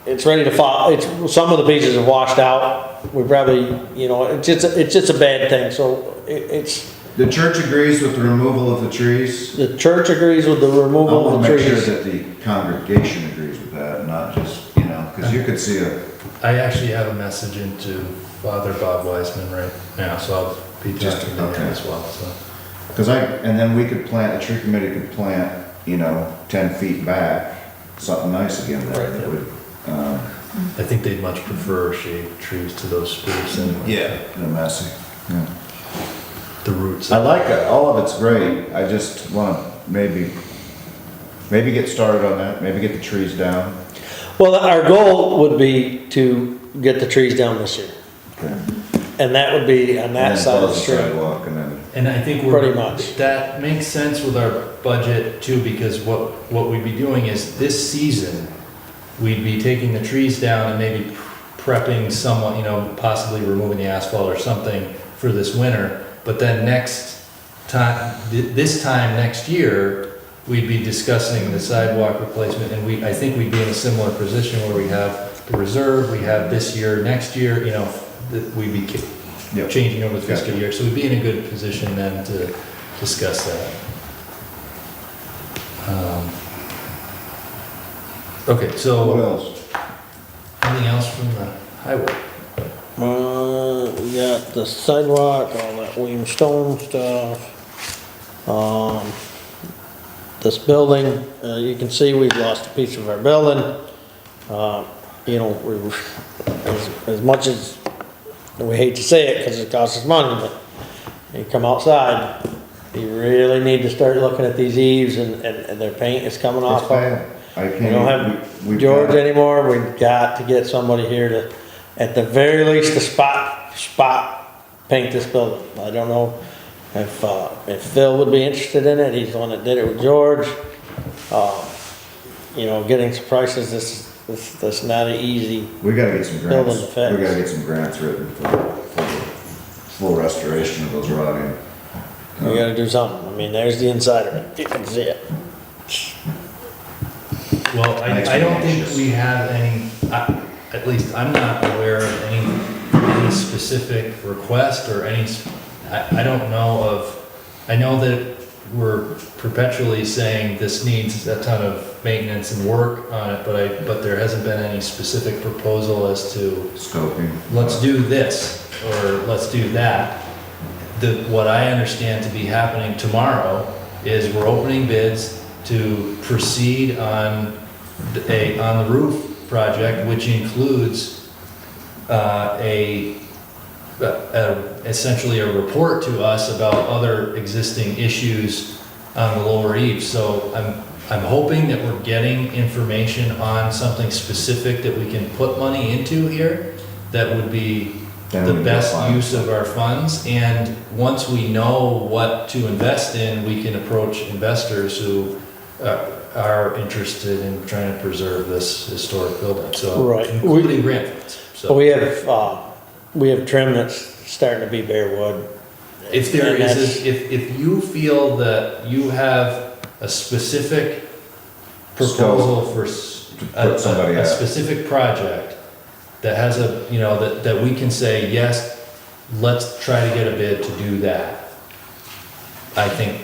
Speaker 14: it's ready to fall, some of the pieces have washed out. We probably, you know, it's just a bad thing, so
Speaker 2: The church agrees with the removal of the trees.
Speaker 14: the church agrees with the
Speaker 2: I
Speaker 14: removal
Speaker 2: wanna
Speaker 14: of the
Speaker 2: make sure
Speaker 14: trees.
Speaker 2: that the congregation agrees with that, not just, you know, cause you could see
Speaker 1: I actually have a message into Father Bob Wiseman right now, so I'll be talking to him as well, so.
Speaker 2: cause and then we could plant, the tree committee could plant, you know, 10 feet back, something nice again there that would,
Speaker 1: I think they'd much prefer shade trees to those spruce anyway.
Speaker 2: yeah, they're messy. Yeah.
Speaker 1: The roots.
Speaker 2: I like it, all of it's great, I just wanna maybe get started on that, maybe get the trees down.
Speaker 14: Well, our goal would be to get the trees down this year.
Speaker 2: Okay.
Speaker 14: And that would be on that side of the street.
Speaker 2: Sidewalk and then.
Speaker 1: And I think
Speaker 14: Pretty much.
Speaker 1: that makes sense with our budget too, because what we'd be doing is this season, we'd be taking the trees down and maybe prepping somewhat, you know, possibly removing the asphalt or something for this winter. But then next time, this time next year, we'd be discussing the sidewalk replacement, and I think we'd be in a similar position where we have the reserve, we have this year, next year, you know, we'd be changing over the fiscal year, so we'd be in a good position then to discuss that. Okay,
Speaker 2: What
Speaker 1: so
Speaker 2: else?
Speaker 1: anything else from the highway?
Speaker 14: We got the sidewalk, all that William Stone stuff. This building, you can see we've lost a piece of our building. You know, as much as we hate to say it because it costs us money, but you come outside, you really need to start looking at these eaves and their paint is coming
Speaker 2: It's
Speaker 14: off.
Speaker 2: bad. I
Speaker 14: We
Speaker 2: can't.
Speaker 14: don't have George anymore. We've got to get somebody here to, at the very least, to spot paint this building. I don't know if Phil would be interested in it. He's the one that did it with George. You know, getting some prices, that's not an easy.
Speaker 2: We gotta get some
Speaker 14: Building
Speaker 2: grants,
Speaker 14: the
Speaker 2: we
Speaker 14: fence.
Speaker 2: gotta get some grants written for full restoration of those rotting.
Speaker 14: We gotta do something. I mean, there's the inside of it. You can see it.
Speaker 1: Well,
Speaker 2: Makes
Speaker 1: I
Speaker 2: me
Speaker 1: don't think
Speaker 2: anxious.
Speaker 1: we have any, at least I'm not aware of any specific request or I don't know of, I know that we're perpetually saying this needs a ton of maintenance and work on it, but there hasn't been any specific proposal as to,
Speaker 2: Scoping.
Speaker 1: let's do this, or let's do that. What I understand to be happening tomorrow is we're opening bids to proceed on the roof project, which includes essentially a report to us about other existing issues on the lower eaves. So I'm hoping that we're getting information on something specific that we can put money into here that would be
Speaker 2: Then
Speaker 1: the
Speaker 2: we can
Speaker 1: best
Speaker 2: apply.
Speaker 1: use of our funds. And once we know what to invest in, we can approach investors who are interested in trying to preserve this historic building. So,
Speaker 14: Right.
Speaker 1: including grant funds.
Speaker 14: So
Speaker 1: So
Speaker 14: we have trim that's starting to be bare wood.
Speaker 1: if there
Speaker 14: And
Speaker 1: is,
Speaker 14: that's-
Speaker 1: if you feel that you have a specific proposal for
Speaker 2: To put somebody
Speaker 1: a
Speaker 2: out.
Speaker 1: specific project that has that we can say, yes, let's try to get a bid to do that. I think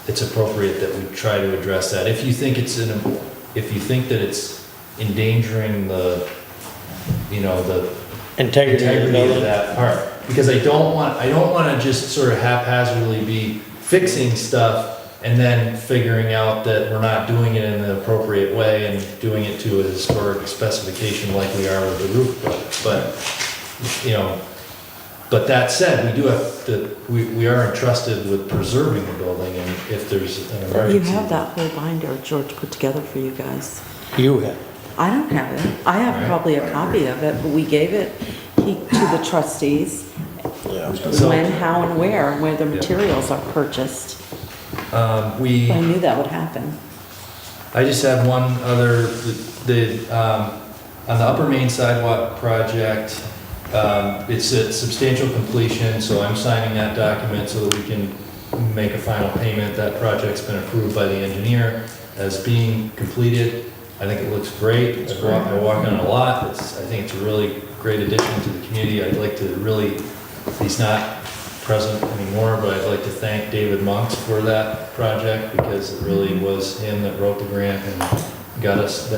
Speaker 1: it's appropriate that we try to address that. If you think if you think that it's endangering the
Speaker 14: Integrity of the
Speaker 1: integrity of
Speaker 14: building.
Speaker 1: that part. Because I don't want to just sort of haphazardly be fixing stuff and then figuring out that we're not doing it in the appropriate way and doing it to a historic specification like we are with the roof project. But that said, we are entrusted with preserving the building, and if there's an
Speaker 4: You
Speaker 1: emergency.
Speaker 4: have that whole binder George put together for you guys.
Speaker 14: You have.
Speaker 4: I don't have it. I have
Speaker 1: Right.
Speaker 4: probably a copy of it, but we gave it to the trustees.
Speaker 14: Yeah.
Speaker 1: So-
Speaker 4: When, how, and where the materials are purchased. I knew that would happen.
Speaker 1: I just have one other, on the Upper Main Sidewalk project, it's a substantial completion, so I'm signing that document so that we can make a final payment. That project's been approved by the engineer as being completed. I think it looks great. I walk on it a lot. I think it's a really great addition to the community. I'd like to really, he's not present anymore, but I'd like to thank David Monks for that project because it really was him that wrote the grant and got us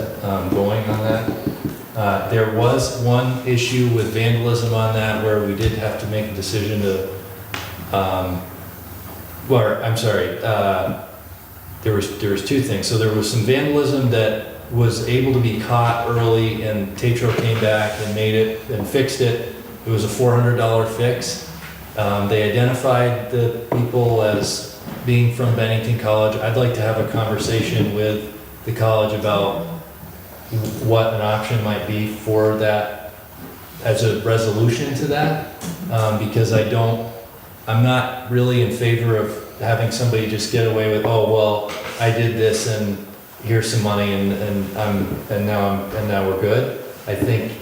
Speaker 1: going on that. There was one issue with vandalism on that where we did have to make a decision to, there was two things. So there was some vandalism that was able to be caught early and Tetro came back and made it and fixed it. It was a $400 fix. They identified the people as being from Bennington College. I'd like to have a conversation with the college about what an option might be for that as a resolution to that, because I'm not really in favor of having somebody just get away with, oh, well, I did this and here's some money and now we're good. I think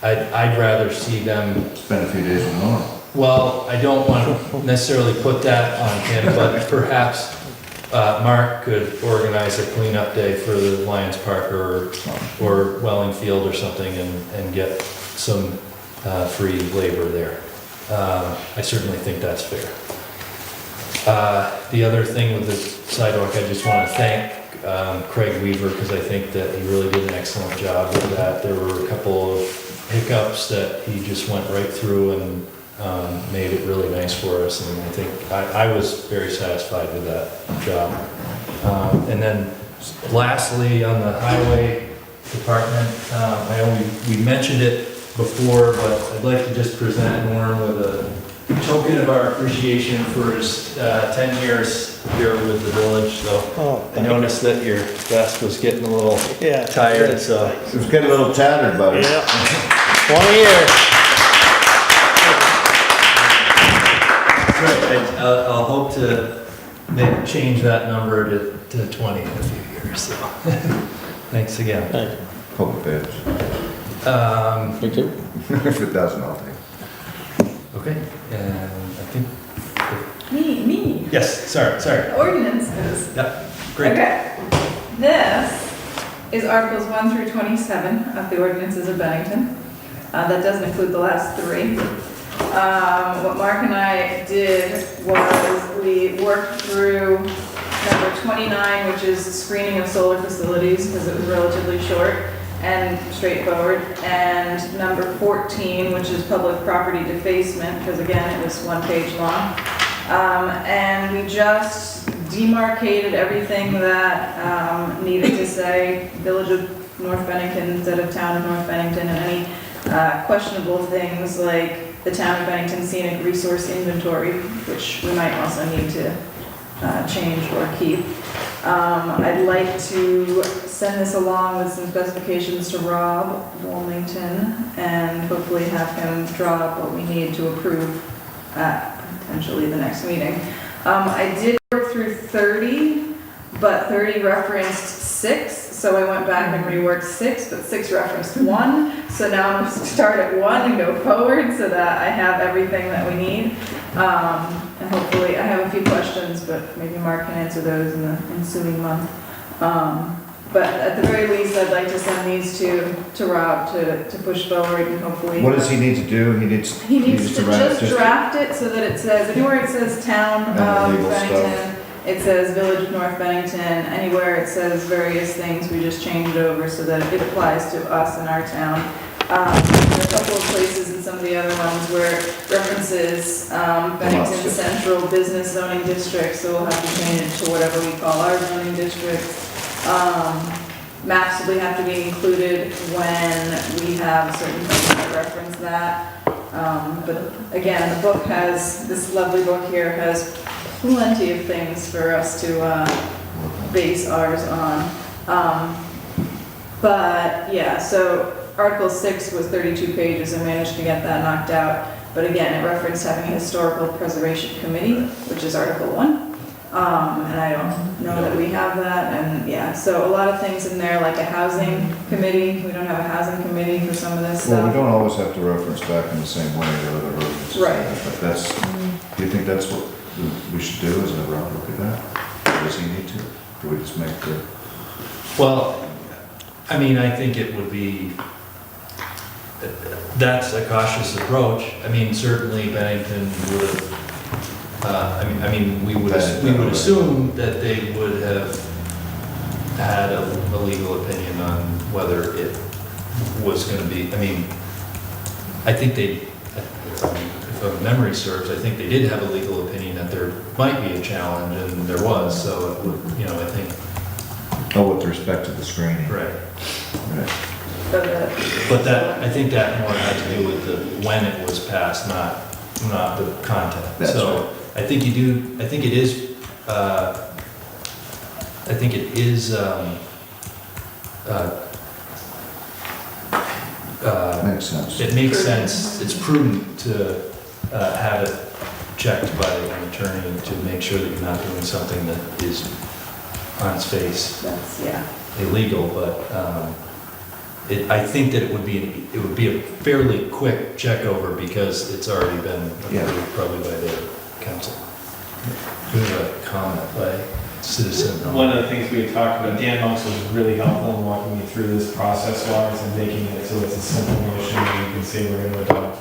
Speaker 1: I'd rather see them.
Speaker 2: Spend a few days with Norm.
Speaker 1: Well, I don't want to necessarily put that on him, but perhaps Mark could organize a cleanup day for the Lions Park or Welling Field or something and get some free labor there. I certainly think that's fair. The other thing with the sidewalk, I just want to thank Craig Weaver, because I think that he really did an excellent job with that. There were a couple of hiccups that he just went right through and made it really nice for us, and I think I was very satisfied with that job. And then lastly, on the highway department, I know we mentioned it before, but I'd like to just present Norm with a token of our appreciation for his 10 years here with the village. So I noticed that your vest was getting a little tired, so.
Speaker 2: It was getting a little tattered, buddy.
Speaker 14: Yeah. 20 years.
Speaker 1: Right, I'll hope to change that number to 20 in a few years, so. Thanks again.
Speaker 14: Thank you.
Speaker 2: Hope it fits.
Speaker 14: Me too.
Speaker 2: If it doesn't, I'll take it.
Speaker 1: Okay, and I think,
Speaker 13: Me.
Speaker 1: yes, sorry.
Speaker 13: Ordinances.
Speaker 1: Yeah, great.
Speaker 13: Okay. This is Articles 1 through 27 of the ordinances of Bennington. That doesn't include the last 3. What Mark and I did was we worked through number 29, which is screening of solar facilities, because it was relatively short and straightforward, and number 14, which is public property defacement, because again, it was 1 page long. And we just demarcated everything that needed to say Village of North Bennington instead of Town of North Bennington, and any questionable things like the Town of Bennington Scenic Resource Inventory, which we might also need to change or keep. I'd like to send this along with some specifications to Rob Wilmington and hopefully have him draw up what we need to approve at potentially the next meeting. I did work through 30, but 30 referenced 6, so I went back and reworked 6, but 6 referenced 1. So now I'm going to start at 1 and go forward so that I have everything that we need. And hopefully, I have a few questions, but maybe Mark can answer those in the ensuing month. But at the very least, I'd like to send these to Rob to push forward and hopefully.
Speaker 2: What does he need to do? He needs
Speaker 13: to
Speaker 2: write
Speaker 13: just draft it so that it says, anywhere it says Town of
Speaker 2: legal
Speaker 13: Bennington, it says Village of North Bennington, anywhere it says various things, we just change it over so that it applies to us in our town. There are a couple of places in some of the other ones where it references Bennington Central Business Zoning District, so we'll have to change it to whatever we call our zoning district. Maps will have to be included when we have certain things that reference that. But again, the book has, this lovely book here has plenty of things for us to base ours on. But yeah, so Article 6 was 32 pages. I managed to get that knocked out. But again, it referenced having a historical preservation committee, which is Article 1. And I don't know that we have that. And yeah, so a lot of things in there, like a housing committee. We don't have a housing committee for some of this stuff.
Speaker 2: Well, we don't always have to reference back in the same way to other ordinances.
Speaker 13: Right.
Speaker 2: But that's, do you think that's what we should do, is have Rob look at that? Or does he need to? Do we just make the...
Speaker 1: Well, I mean, I think it would be, that's a cautious approach. I mean, certainly Bennington would, I mean, we would assume that they would have had a legal opinion on whether it was going to be, I mean, I think they, if memory serves, I think they did have a legal opinion that there might be a challenge, and there was, so it would, you know, I think.
Speaker 2: Oh, with respect to the screening.
Speaker 1: Right.
Speaker 2: Right.
Speaker 1: But that, I think that more had to do with the, when it was passed, not the content.
Speaker 2: That's
Speaker 1: So
Speaker 2: right.
Speaker 1: I think you do, I think it is,
Speaker 2: Makes sense.
Speaker 1: it makes sense, it's prudent to have it checked by an attorney to make sure that you're not doing something that is on its face
Speaker 13: That's, yeah.
Speaker 1: illegal, but I think that it would be a fairly quick check over because it's already been approved probably by the council. We have a comment by citizen.
Speaker 6: One of the things we had talked about, Dan Monks was really helpful in walking me through this process-wise and making it so it's a simple motion and you can say we're going to adopt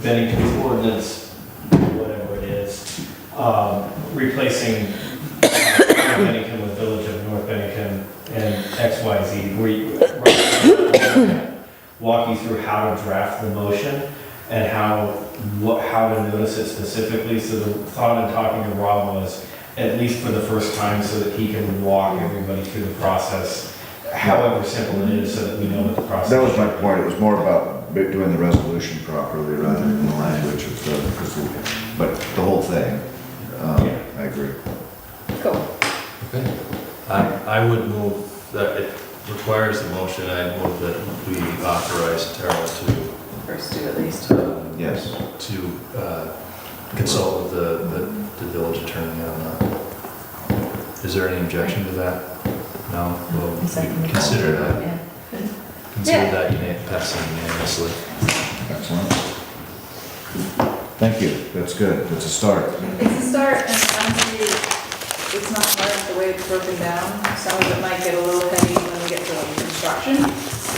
Speaker 6: Bennington's ordinance, whatever it is, replacing Bennington with Village of North Bennington X, Y, Z, where you, walk you through how to draft the motion and how to notice it specifically. So the thought in talking to Rob was, at least for the first time, so that he can walk everybody through the process, however simple it is, so that we know what the process is.
Speaker 2: That was my point, it was more about doing the resolution properly rather than the language of but the whole thing, I agree.
Speaker 13: Cool.
Speaker 1: Okay. I would move that it requires the motion, I move that we authorize Tara to,
Speaker 13: First two at least.
Speaker 2: Yes.
Speaker 1: to consult with the village attorney on that. Is there any objection to that? No? Well, we consider that.
Speaker 13: Yeah.
Speaker 1: Consider that passing unanimously.
Speaker 2: Excellent. Thank you, that's good, that's a start.
Speaker 13: It's a start, and honestly, it's not hard the way it's broken down. Some of it might get a little heavy when we get to construction,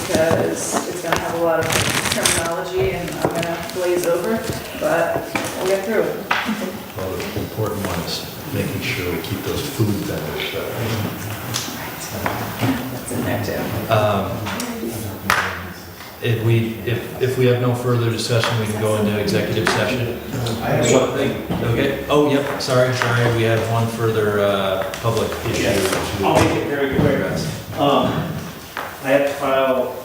Speaker 13: because it's gonna have a lot of terminology and I'm gonna glaze over, but we'll get through it.
Speaker 1: Well, the important one is making sure we keep those food vendors.
Speaker 13: That's in there too.
Speaker 1: If we have no further discussion, we can go into executive session.
Speaker 6: I have one thing.
Speaker 1: Okay, oh, yep, sorry, we have one further public issue.
Speaker 6: I'll make it very quick. I have to file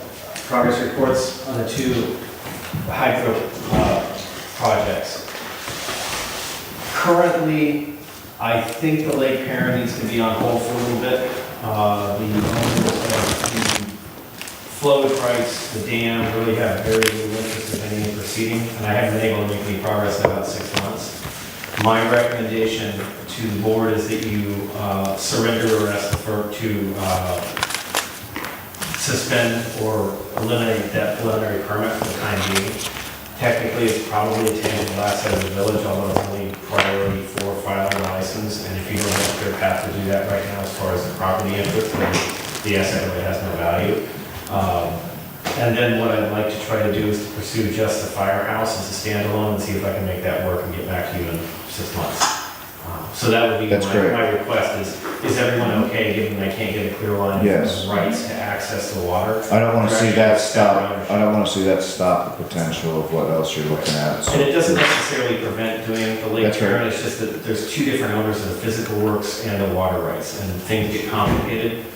Speaker 6: progress reports on the two hydro projects. Currently, I think the Lake Perrin needs to be on hold for a little bit. The flow rights, the dam really have very little interest in any proceeding, and I haven't been able to make any progress in about 6 months. My recommendation to the board is that you surrender the rest of to suspend or eliminate that preliminary permit for the time being. Technically, it's probably a tangible asset of the village, although it's only priority for filing a license, and if you don't have a clear path to do that right now as far as the property interest, then the asset really has no value. And then what I'd like to try to do is to pursue just the firehouse as a standalone and see if I can make that work and get back to you in 6 months. So that would be my request is everyone okay, given I can't get a clear line of rights to access the water?
Speaker 2: I don't want to see that stop, I don't want to see that stop the potential of what else you're looking at.
Speaker 6: And it doesn't necessarily prevent doing the Lake Perrin, it's just that there's two different owners of the physical works and the water rights, and things get complicated.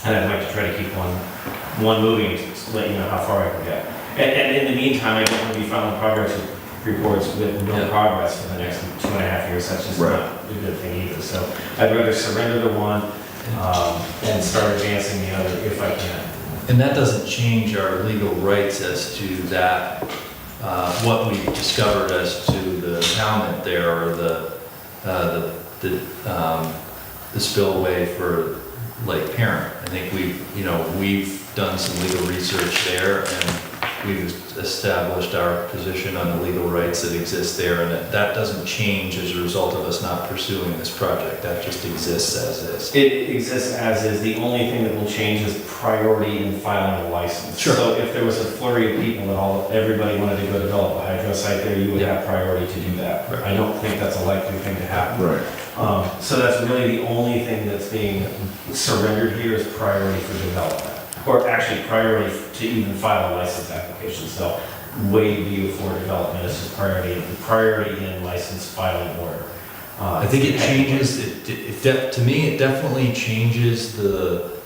Speaker 6: And I'd like to try to keep one moving to let you know how far I can get. And in the meantime, I don't want to be filing progress reports with no progress for the next 2.5 years. That's just not a good thing either. So I'd rather surrender the one and start advancing the other if I can.
Speaker 1: And that doesn't change our legal rights as to that, what we discovered as to the impoundment there, or the spillway for Lake Perrin. I think we've done some legal research there, and we've established our position on the legal rights that exist there, and that doesn't change as a result of us not pursuing this project. That just exists as is.
Speaker 6: It exists as is. The only thing that will change is priority in filing a license.
Speaker 1: Sure.
Speaker 6: So if there was a flurry of people and everybody wanted to go develop a hydro site there, you would have priority to do that.
Speaker 1: Right.
Speaker 6: I don't think that's a likely thing to happen.
Speaker 2: Right.
Speaker 6: So that's really the only thing that's being surrendered here is priority for development. Or actually priority to even file a license application. So way view for development is just priority in license filing order.
Speaker 1: I think it changes, to me, it definitely changes the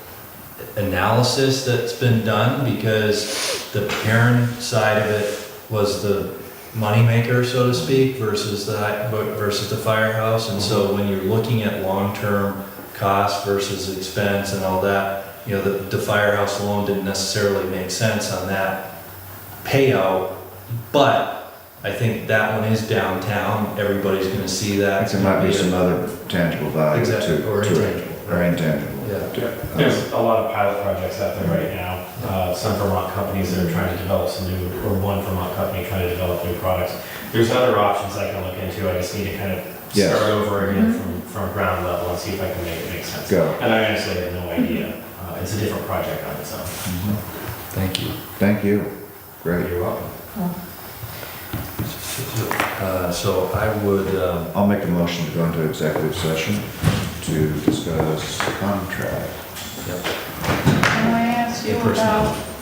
Speaker 1: analysis that's been done, because the Perrin side of it was the moneymaker, so to speak, versus the firehouse. And so when you're looking at long-term cost versus expense and all that, the firehouse alone didn't necessarily make sense on that payout, but I think that one is downtown. Everybody's going to see that.
Speaker 2: There might be some other tangible value
Speaker 1: Exactly, or intangible.
Speaker 2: Or intangible.
Speaker 1: Yeah.
Speaker 6: There's a lot of pilot projects out there right now. Some Vermont companies that are trying to develop one Vermont company trying to develop new products. There's other options I can look into. I just need to kind of start over again from ground level and see if I can make it make sense.
Speaker 2: Go.
Speaker 6: And I honestly have no idea. It's a different project on its own.
Speaker 1: Thank you.
Speaker 2: Thank you. Great.
Speaker 6: You're welcome.
Speaker 1: So I would...
Speaker 2: I'll make a motion to go into executive session to discuss contract.
Speaker 1: Yep.
Speaker 13: asked you
Speaker 1: And personnel.
Speaker 13: about